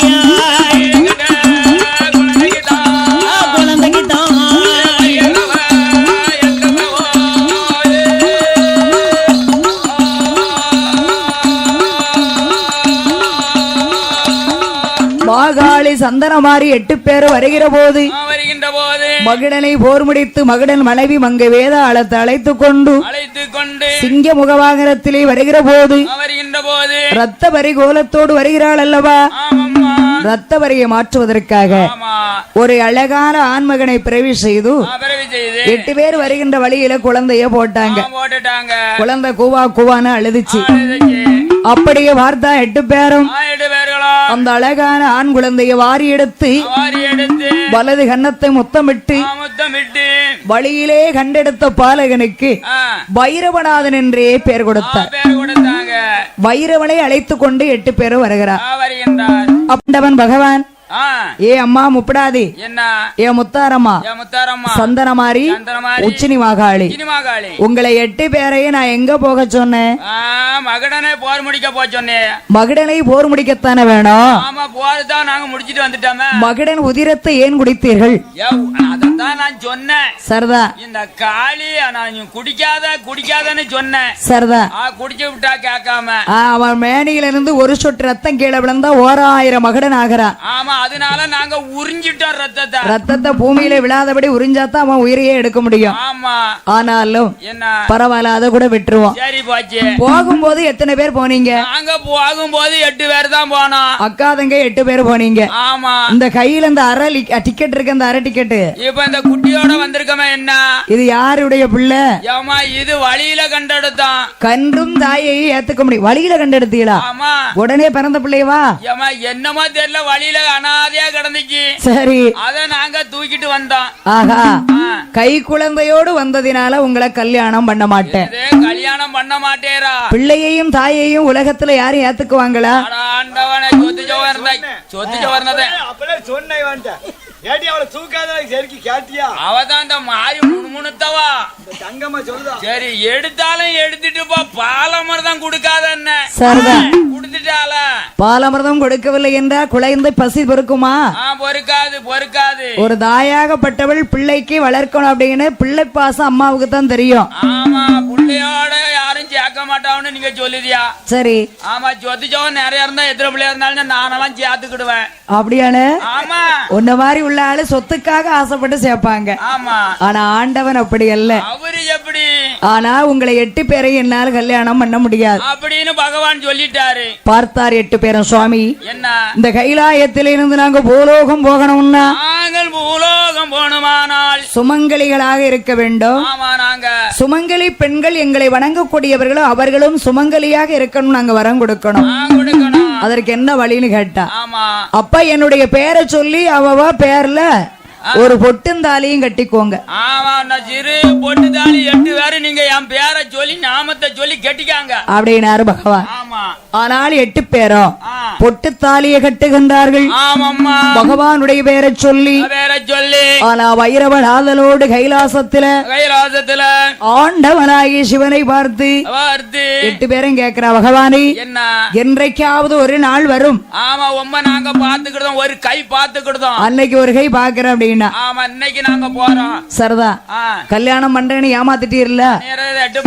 மாகாளி சந்தனமாரி 8 பேர் வருகிற போது மகிடனை போர் முடித்து மகிடன் மனைவி மங்கை வேதாளத்தை அழைத்துக் கொண்டு சிங்க முகவாகனத்திலே வருகிற போது ரத்த வரி கோலத்தோடு வருகிறாள் அல்லவா ரத்த வரியை மாற்றுவதற்காக ஒரு அழகான ஆண்மகனை பிறவி செய்து 8 பேர் வருகின்ற வழியில குழந்தைய போட்டாங்க குழந்தை கூவா கூவான்னு அழுதுச்சு அப்படியே வார்த்தா 8 பேரும் அந்த அழகான ஆண் குழந்தைய வாரி எடுத்து வலது கன்னத்தை முத்தமிட்டு வழியிலே கண்டெடுத்த பாலகனுக்கு வைரவநாதன் என்றே பெயர் கொடுத்தார் வைரவனை அழைத்துக் கொண்டு 8 பேரும் வருகிறார் அப்பண்டவன் பகவான் ஏ அம்மா முப்படாதி ஏ முத்தாரம்மா சந்தனமாரி உச்சினி மாகாளி உங்களை 8 பேரையும் நான் எங்க போக சொன்னேன்
மகடனை போர் முடிக்க போச்சோன்னேன்
மகிடனை போர் முடிக்கத்தானே வேணும்
ஆமா போர்தான் நாங்க முடிச்சிட்டு வந்துட்டோமே
மகிடன் உதிரத்தை ஏன் குடித்தீர்கள்
அதான் நான் சொன்னேன்
சரிதா
இந்த காளி நான் குடிக்காதன்னு சொன்னேன்
சரிதா
குடிச்சு விட்டா கேட்காம
அவன் மேனியில இருந்து ஒரு சொட்டு ரத்தம் கீழே விழுந்தா 1000 மகடன் ஆகிறான்
ஆமா அதனால நாங்க உறிஞ்சிட்டோம்
ரத்தத்தை பூமியில விழாதபடி உறிஞ்சாதான் அவன் உயிரையே எடுக்க முடியும்
ஆமா
ஆனாலும்
என்ன
பரவாயில்ல அதை கூட விட்டுருவோம்
சரி போச்சு
போகும்போது எத்தனை பேர் போனீங்க
நாங்க போகும்போது 8 பேர் தான் போனோம்
அக்கா தங்க 8 பேர் போனீங்க
ஆமா
இந்த கையில இந்த அரை டிக்கெட் இருக்கு அந்த அரை டிக்கெட்
இப்ப இந்த குட்டியோட வந்திருக்கமே என்ன
இது யாருடைய பிள்ளை
ஏமா இது வழியில கண்டெடுத்தான்
கன்றும் தாயை ஏத்துக்க முடியும் வழியில கண்டெடுத்தீங்களா
ஆமா
உடனே பிறந்த பிள்ளையவா
ஏமா என்னமோ தெரியல வழியில அனாதையா கிடந்துச்சு
சரி
அத நாங்க தூக்கிட்டு வந்தோம்
ஆஹா கை குழந்தையோடு வந்ததினால உங்களை கல்யாணம் பண்ண மாட்டேன்
கல்யாணம் பண்ண மாட்டேரா
பிள்ளையையும் தாயையும் உலகத்துல யாரும் ஏத்துக்குவாங்களா
ஆண்டவனே சொத்து சோர்னதே அவதான் இந்த மாறி முணுமுணுத்தவா சரி எடுத்தாலும் எடுத்துட்டு போ பாலமர்தம் கொடுக்காத என்ன குடுத்துட்டால
பாலமர்தம் கொடுக்கவில்லை என்றா குழந்தை பசி பொறுக்குமா
பொறுக்காது
ஒரு தாயாகப்பட்டவள் பிள்ளைக்கு வளர்க்கணும் அப்படின்னு பிள்ளை பாசம் அம்மாவுக்கு தான் தெரியும்
ஆமா பிள்ளையோட யாரும் கேட்க மாட்டான்னு நீங்க சொல்லுதியா?
சரி.
ஆமா, சொத்துச்சவன் நிறைய இருந்தா எத்தனை பிள்ளையா இருந்தாலும் நானெல்லாம் சேர்த்துக்கிடுவேன்.
அப்படியானு?
ஆமா.
உன்ன மாதிரி உள்ள ஆளு சொத்துக்காக ஆசைப்பட்டு சேர்ப்பாங்க.
ஆமா.
ஆனா ஆண்டவன் அப்படி அல்ல.
அவரு எப்படி?
ஆனா உங்களை 8 பேரை என்னால் கல்யாணம் பண்ண முடியாது
அப்படின்னு பகவான் சொல்லிட்டாரு.
பார்த்தார் 8 பேரும். சுவாமி,
என்ன
இந்த கைலாயத்திலிருந்து நாங்க பூலோகம் போகணும்னா
நாங்கள் பூலோகம் போகணுமானால்
சுமங்கலிகளாக இருக்க வேண்டும்.
ஆமா, நாங்க
சுமங்கலி பெண்கள் எங்களை வணங்கக்கூடியவர்களும் அவர்களும் சுமங்கலியாக இருக்கணும். நாங்க வரம் கொடுக்கணும்.
கொடுக்கணும்.
அதற்கு என்ன வழின்னு கேட்டா,
ஆமா,
அப்ப என்னுடைய பேரை சொல்லி அவ பேர்ல ஒரு பொட்டுந்தாலியும் கட்டிக்கோங்க.
ஆமா, நான் சிறு பொட்டு தாலி 8 பேரு நீங்க என் பேரை சொல்லி நாமத்தை சொல்லி கட்டிக்காங்க
அப்படின்னாரு பகவான்.
ஆமா.
ஆனால் 8 பேரும் பொட்டு தாலியை கட்டுகின்றார்கள்.
ஆமாம்மா,
பகவானுடைய பேரை சொல்லி.
பேரை சொல்லி.
ஆனா வைரவன் ஆதலோடு கைலாசத்துல ஆண்டவனாகிய சிவனை பார்த்து 8 பேரும் கேட்கிறா, பகவானே
என்ன
என்றைக்காவது ஒரு நாள் வரும்.
ஆமா, உம்மை நாங்க பாத்துக்கிட்டோம், ஒரு கை பாத்துக்கிட்டோம்.
அன்னைக்கு ஒரு கை பாக்குறேன் அப்படின்னா.
ஆமா, இன்னைக்கு நாங்க போறோம்.
சரிதா, கல்யாணம் பண்றேன்னு ஏமாத்திட்டீர்ல,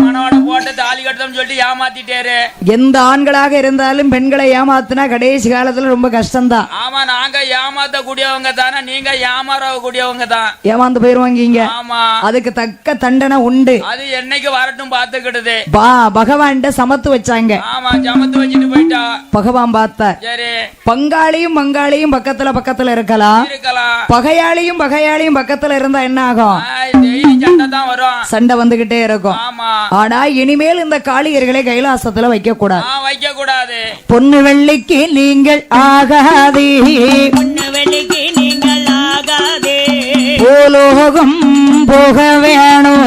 மனோட போட்டு தாலி கட்டணும் சொல்லிட்டு ஏமாத்திட்டாரு.
எந்த ஆண்களாக இருந்தாலும் பெண்களை ஏமாத்தினா கடைசி காலத்துல ரொம்ப கஷ்டம்தான்.
ஆமா, நாங்க ஏமாத்த கூடியவங்க தானே, நீங்க ஏமாற கூடியவங்க தான்.
ஏமாந்து போயிருவாங்க.
ஆமா,
அதுக்கு தக்க தண்டனை உண்டு.
அது என்னைக்கு வரட்டும் பாத்துக்கிடுது.
பகவான் சமத்து வச்சாங்க.
ஆமா, சமத்து வச்சுட்டு போயிட்டா.
பகவான் பார்த்தார்.
சரி,
பங்காளியும் பங்காளியும் பக்கத்துல பக்கத்துல இருக்கலாம். பகையாளியும் பகையாளியும் பக்கத்துல இருந்தா என்ன ஆகும்? சண்டை வந்துகிட்டே இருக்கும். ஆனா இனிமேல் இந்த காளியர்களை கைலாசத்துல வைக்க கூடாது.
வைக்க கூடாது.
பொண்ணு வெள்ளிக்கு நீங்கள் ஆகாதே,
பொண்ணு வெள்ளிக்கு நீங்கள் ஆகாதே,
பூலோகம் போக வேணும்,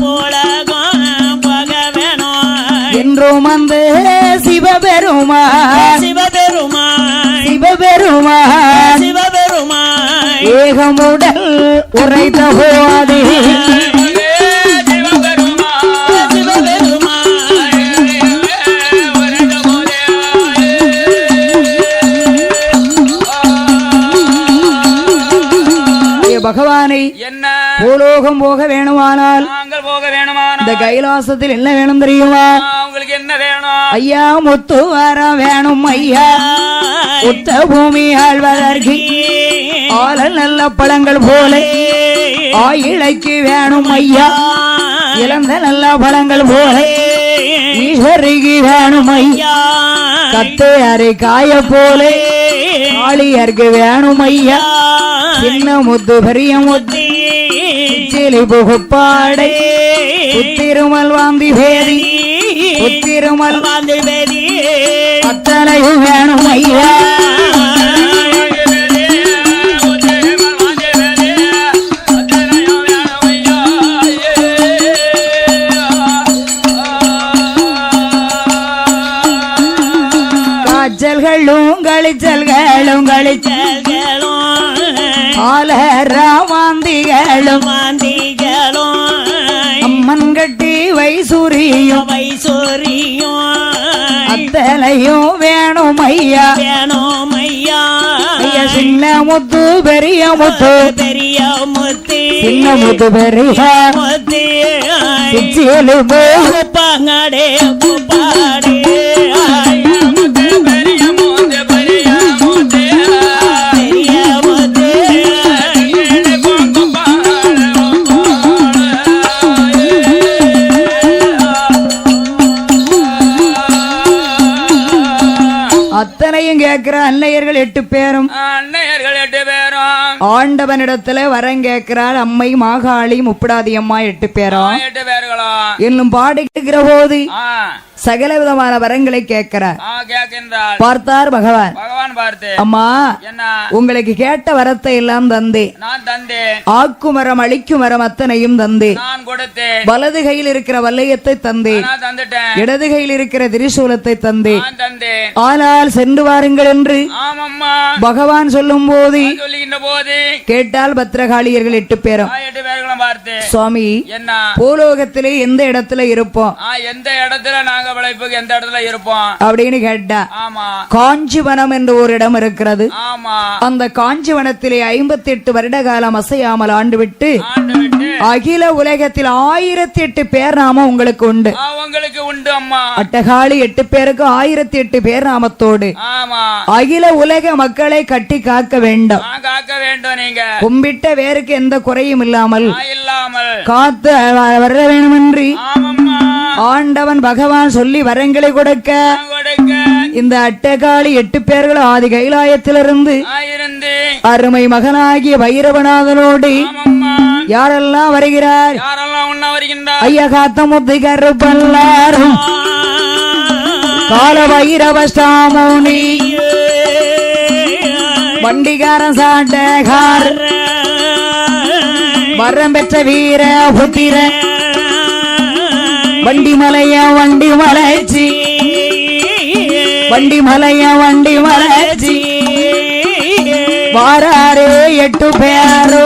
பூலோகம் போக வேணும்
என்றும் அந்த சிவபெருமான்
சிவபெருமான்
சிவபெருமான்
சிவபெருமான்
ஏகமுடல் உரைத்த போதே பகவானை
என்ன
பூலோகம் போக வேணுமானால்
நாங்கள் போக வேணுமானால்
இந்த கைலாசத்தில் என்ன வேணும் தெரியுமா?
உங்களுக்கு என்ன வேணும்?
ஐயா முத்து வர வேணும் ஐயா, உத்த பூமி ஆழ்வதற்கு ஆளல் நல்ல பழங்கள் போல ஆயிழைக்கு வேணும் ஐயா, இழந்த நல்ல பழங்கள் போல ஈஸ்வரிக்கு வேணும் ஐயா, கத்தை அரை காய போல காளியர்க்கு வேணும் ஐயா, சின்ன முத்து பெரிய முத்து சிலி புகுப்பாடை புத்திருமல் வாந்தி பேதி புத்திருமல்
வாந்தி பேதி
அத்தனையும் வேணும் ஐயா. காய்ச்சல்களும் கழிச்சல்களும் கழிச்சல்களும் ஆலராமாந்திகளும்
மாந்திகளும்
அம்மன் கட்டி வைசூரியும்
வைசூரியும்
அத்தலையும் வேணும் ஐயா,
வேணும் ஐயா,
ஐயா சின்ன முத்து பெரிய முத்து
பெரிய முத்து
சின்ன முத்து பெரிய
முத்து
சிச்சிலு
பாங்காடே பாடே
அத்தனையும் கேட்கிற அன்னையர்கள் 8 பேரும்.
அன்னையர்கள் 8 பேரும்
ஆண்டவனிடத்துல வரம் கேட்கிறாள் அம்மை மாகாளி முப்படாதி அம்மா 8 பேரும்.
8 பேர்களா
இன்னும் பாடுகிற போது சகல விதமான வரங்களை கேட்கிறார். பார்த்தார் பகவான்.
பகவான் பார்த்து,
அம்மா
என்ன
உங்களுக்கு கேட்ட வரத்தை எல்லாம் தந்தே,
நான் தந்தேன்.
ஆக்கு மரம் அழிக்கும் மரம் அத்தனையும் தந்தே,
நான் கொடுத்தேன்.
வலது கையில் இருக்கிற வல்லையத்தை தந்தே,
நான் தந்துட்டேன்.
இடது கையில் இருக்கிற திரிசூலத்தை தந்தே,
நான் தந்தேன்.
ஆனால் சென்று வாருங்கள் என்று
ஆமம்மா
பகவான் சொல்லும் போது
சொல்லுகின்ற போது
கேட்டால் பத்திரகாளியர்கள் 8 பேரும்.
8 பேர்களும் பார்த்து,
சுவாமி
என்ன
பூலோகத்திலே எந்த இடத்துல இருப்போம்?
எந்த இடத்துல நாங்க உலக பிழைப்புக்கு எந்த இடத்துல இருப்போம்
அப்படின்னு கேட்டா
ஆமா
காஞ்சிவனம் என்று ஒரு இடம் இருக்கிறது.
ஆமா
அந்த காஞ்சிவனத்திலே 58 வருட காலம் அசையாமல் ஆண்டுவிட்டு அகில உலகத்தில் 1008 பேர் நாம உங்களுக்கு உண்டு.
உங்களுக்கு உண்டு அம்மா.
அட்டகாளி 8 பேருக்கு 1008 பேர் நாமத்தோடு
ஆமா
அகில உலக மக்களை கட்டி காக்க வேண்டும்.
காக்க வேண்டும். நீங்க
கும்பிட்ட வேருக்கு எந்த குறையும் இல்லாமல் காத்து வர வேண்டுமென்று ஆண்டவன் பகவான் சொல்லி வரங்களை கொடுக்க இந்த அட்டகாளி 8 பேர்கள் ஆதி கைலாயத்திலிருந்து அருமை மகனாகிய பைரவநாதனோடு யாரெல்லாம் வருகிறார்? ஐயா காத்த முத்து கருப்பல்லாரும் கால பைரவ சாமோனி வண்டிகாரன் சாட்டகார் வரம் பெற்ற வீர புத்திர வண்டி மலைய வண்டி மலைச்சி வண்டி மலைய வண்டி மலைச்சி வாராரே 8 பேரோ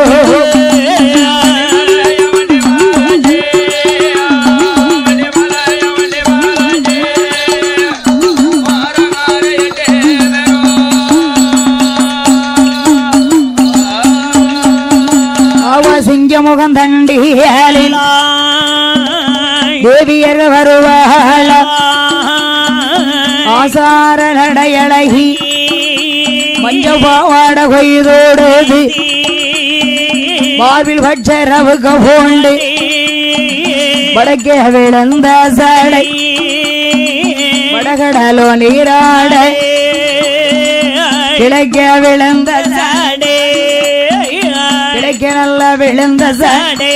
சிங்கமுகம் தண்டியலில் தேவியர் வருவாள ஆசார நடையழகி மஞ்ச பாவாட கொய்தோடு மார்பில் பட்சரவுக்கு போண்டு வடக்கே விழுந்த சடை வடகடலோ நீராட கிழக்கே விழுந்த சடை கிழக்கே நல்ல விழுந்த சடை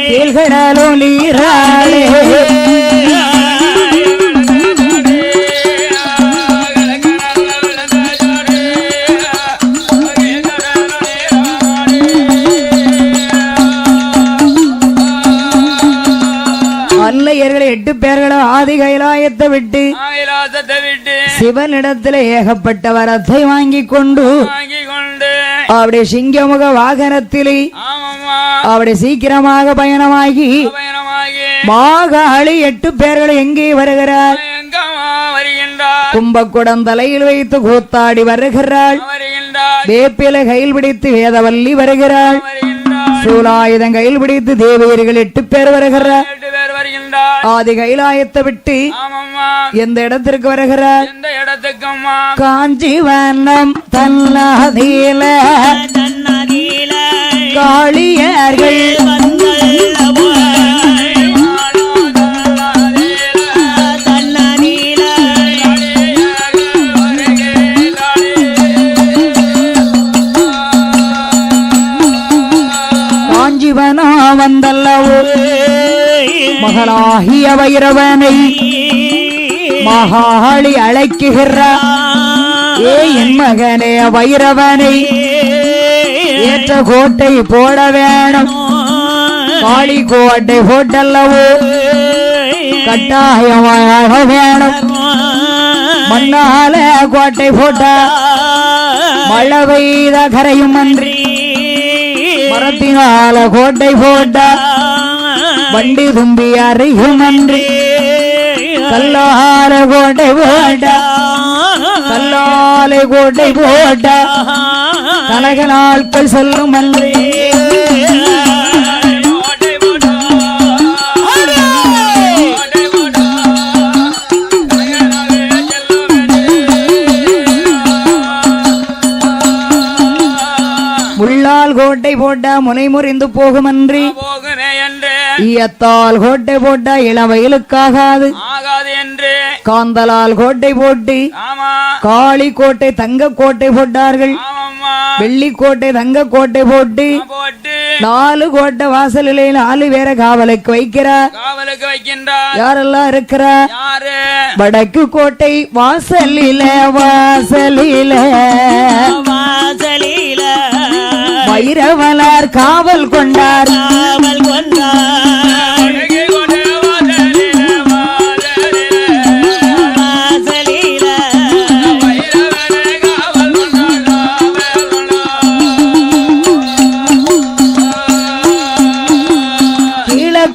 கீழ்கடலோ நீராடே அல்லையர்களை 8 பேர்களும் ஆதி கைலாயத்தை விட்டு சிவனிடத்தில் ஏகப்பட்ட வரத்தை வாங்கி கொண்டு அவருடைய சிங்கமுக வாகனத்திலே அவருடைய சீக்கிரமாக பயணமாகி மாகாளி 8 பேர்கள் எங்கே வருகிறார்? கும்பக்குடம் தலையில் வைத்து கூத்தாடி வருகிறாள். வேப்பிலை கையில் பிடித்து வேதவல்லி வருகிறாள். சூலாயுதம் கையில் பிடித்து தேவியர்கள் 8 பேர் வருகிறார். ஆதி கைலாயத்தை விட்டு எந்த இடத்திற்கு வருகிறார்? காஞ்சிவனம் தன்னாதீல காளியர்கள் காஞ்சிவனா வந்தல்லவோ மகளாகிய வைரவனை மகாளி அழைக்குகிறார். ஏ என் மகனே வைரவனை ஏற்ற கோட்டை போட வேணும். காளி கோட்டை போட்டல்லவோ கட்டாயமாக வேணும். மண்ணால கோட்டை போட்ட மழை பெய்த கரையும் அன்றி மரத்தினால கோட்டை போட்ட வண்டி தும்பி அறியும் அன்றி கல்லால கோட்டை போட்ட கல்லாலை கோட்டை போட்ட கனக நாட்கள் சொல்லும் அன்றி முள்ளால் கோட்டை போட்ட முனை முறிந்து போகுமன்றி ஈயத்தால் கோட்டை போட்ட இளவயலுக்காகாது
என்று
காந்தலால் கோட்டை போட்டு காளி கோட்டை தங்க கோட்டை போட்டார்கள். வெள்ளி கோட்டை தங்க கோட்டை போட்டு 4 கோட்டை வாசலிலே 4 பேரை காவலுக்கு வைக்கிறார். யாரெல்லாம் இருக்கிறார்? வடக்கு கோட்டை வாசலில வைரவலார் காவல் கொண்டார்.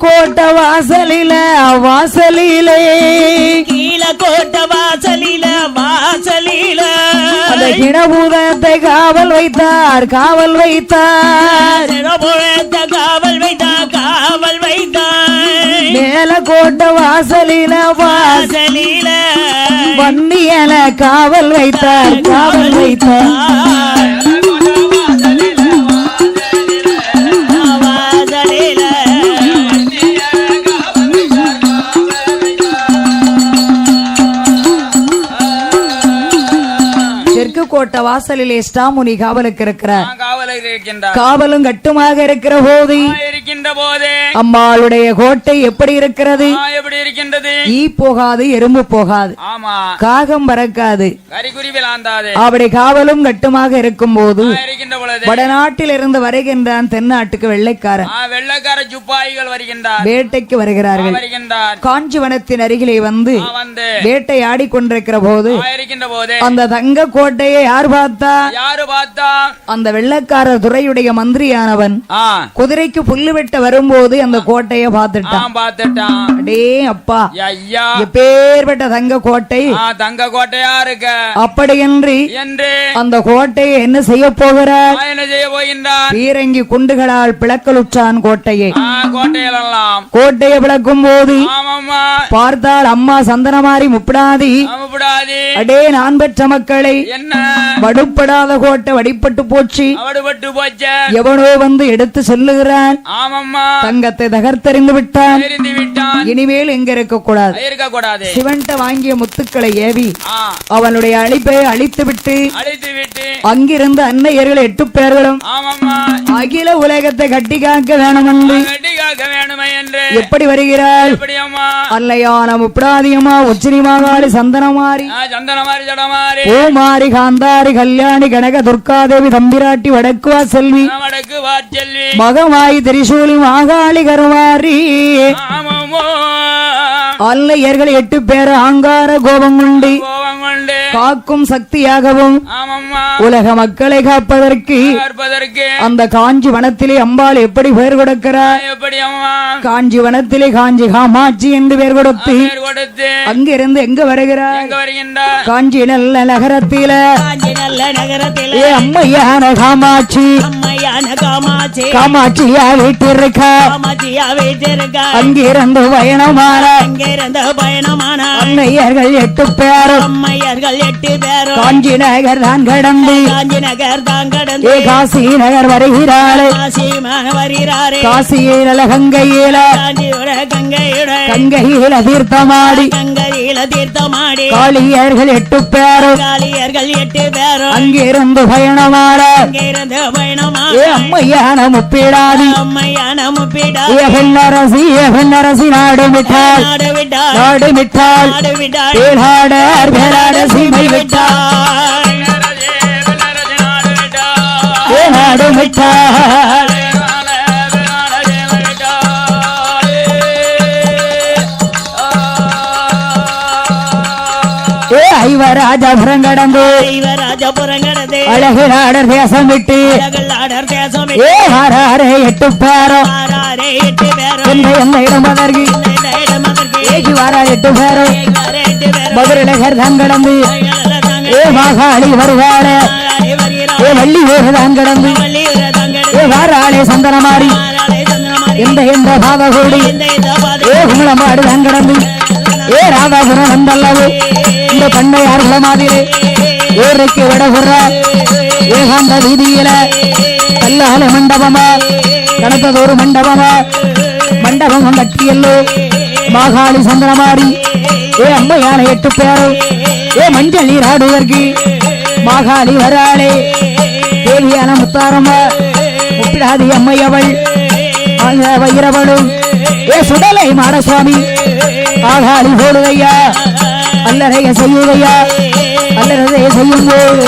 கோட்டை வாசலில வாசலிலே
கீழக்கோட்டை வாசலில வாசலில
அந்த கிணபூதத்தை காவல் வைத்தார் காவல் வைத்தார்
காவல் வைத்தா காவல் வைத்தார்
மேலக்கோட்டை வாசலில
வாசலில
வன்னியல காவல் வைத்தார் காவல் வைத்தார்
வாசலில
தெற்கு கோட்டை வாசலிலே ஸ்டாமுனி காவலுக்கு இருக்கிறார்
காவலுக்கு இருக்கின்றார்.
காவலும் கட்டுமாக இருக்கிற போது
இருக்கின்ற போதே
அம்மாளுடைய கோட்டை எப்படி இருக்கிறது?
எப்படி இருக்கின்றது?
ஈ போகாது எறும்பு போகாது
ஆமா,
காகம் பறக்காது.
கரிகுரி விளாந்தாது
அப்படி காவலும் கட்டுமாக இருக்கும் போது
இருக்கின்ற பொழுது
வடநாட்டில் இருந்து வருகின்றான் தென்னாட்டுக்கு வெள்ளைக்காரன்.
வெள்ளக்கார சுப்பாய்கள் வருகின்றார்,
வேட்டைக்கு வருகிறார்கள்.
வருகின்றார்.
காஞ்சிவனத்தின் அருகிலே வந்து
வந்து
வேட்டையாடி கொண்டிருக்கிற போது
இருக்கின்ற போதே
அந்த தங்க கோட்டையை யார் பார்த்தா?
யாரு பார்த்தா?
அந்த வெள்ளக்கார துறையுடைய மந்திரியானவன் குதிரைக்கு புல்லு வெட்ட வரும்போது அந்த கோட்டையை பார்த்துட்டான்.
பார்த்துட்டான்.
அடே அப்பா,
ஐயா,
எப்பேற்பட்ட தங்க கோட்டை!
தங்க கோட்டையா இருக்க.
அப்படி என்று அந்த கோட்டையை என்ன செய்ய போகிறார்?
என்ன செய்ய போகின்றார்?
பீரங்கி குண்டுகளால் பிளக்கலுற்றான் கோட்டையை.
கோட்டையெல்லாம்
கோட்டையை பிளக்கும் போது பார்த்தால் அம்மா சந்தனமாரி முப்படாதி. அடே நான் பெற்ற மக்களை,
என்ன
வடுப்படாத கோட்டை வடிப்பட்டு போச்சு.
வடுபட்டு போச்சு.
எவனோ வந்து எடுத்து சொல்லுகிறான்,
ஆமாம்மா,
தங்கத்தை தகர்த்தெறிந்து விட்டான்.
எரிந்து விட்டான்.
இனிமேல் எங்க இருக்க கூடாது.
இருக்கக்கூடாது.
சிவன்ட்ட வாங்கிய முத்துக்களை ஏவி அவனுடைய அழிப்பை அழித்து விட்டு அங்கிருந்து அன்னையர்கள் 8 பேர்களும் அகில உலகத்தை கட்டி காக்க வேணும் என்று எப்படி வருகிறாள்? அல்லையான முப்படாதியம்மா, உச்சினி மாகாளி, சந்தனமாரி, ஓமாரி, காந்தாரி, கல்யாணி, கனக, துர்காதேவி, தம்பிராட்டி, வடக்குவா செல்வி, மகமாயி, திரிசூலி, மாகாளி, கருவாரி, அல்லையர்கள் 8 பேர் ஆங்கார கோபம் கொண்டு காக்கும் சக்தியாகவும் உலக மக்களை காப்பதற்கு அந்த காஞ்சி வனத்திலே அம்பாள் எப்படி பெயர் கொடுக்கிறார்? காஞ்சி வனத்திலே காஞ்சி காமாட்சி என்று பெயர் கொடுத்து அங்கிருந்து எங்க வருகிறார்? காஞ்சி நல்ல நகரத்தில அம்மையான காமாட்சி, காமாட்சியா வீட்டிருக்க. அங்கிருந்து பயணமான அன்னையர்கள் 8 பேரும் காஞ்சி நகர் தான் கடந்து காசி நகர் வருகிறாள். காசியில கங்கையில தீர்த்தமாடி காளியர்கள் 8 பேரும் அங்கிருந்து பயணமாட அம்மையான முப்பீடாதி அரசி நாடு விட்டாள், நாடு விட்டாள், சீமை விட்டாள், நாடு விட்டாள். ஐவராஜபுரம் கடந்து அழகு நாடர் தேசம் விட்டு 8 பேரும் என்ன இடம் அதற்கு 8 பேரும் மதுரநகர் தான் கடந்து மாகாளி வருவாள, வள்ளி வேறு தான் கடந்து வாராளே சந்தனமாரி, எந்த பாதகோடி குமளமாடு தான் கடந்து ராதாபுரம் வந்தல்லவு இந்த பண்ணையார் குளமாதிலே ஊருக்கு விடகுற ஏகாந்த வீதியில கல்லால மண்டபமா, கணத்ததொரு மண்டபமா, மண்டபம் கட்டியல்லோ மாகாளி சந்தனமாரி அம்மையான 8 பேரும் மஞ்சள் நீர் ஆடுவதற்கு மாகாளி வராளே தேவியான முத்தாரம்மா, முப்பிடாதி அம்மையவள் வைரவளும் சுடலை மாடசுவாமி ஆகாளி போடுதையா, அல்லறைய செய்யுதையா, அல்லறைய செய்யும் போது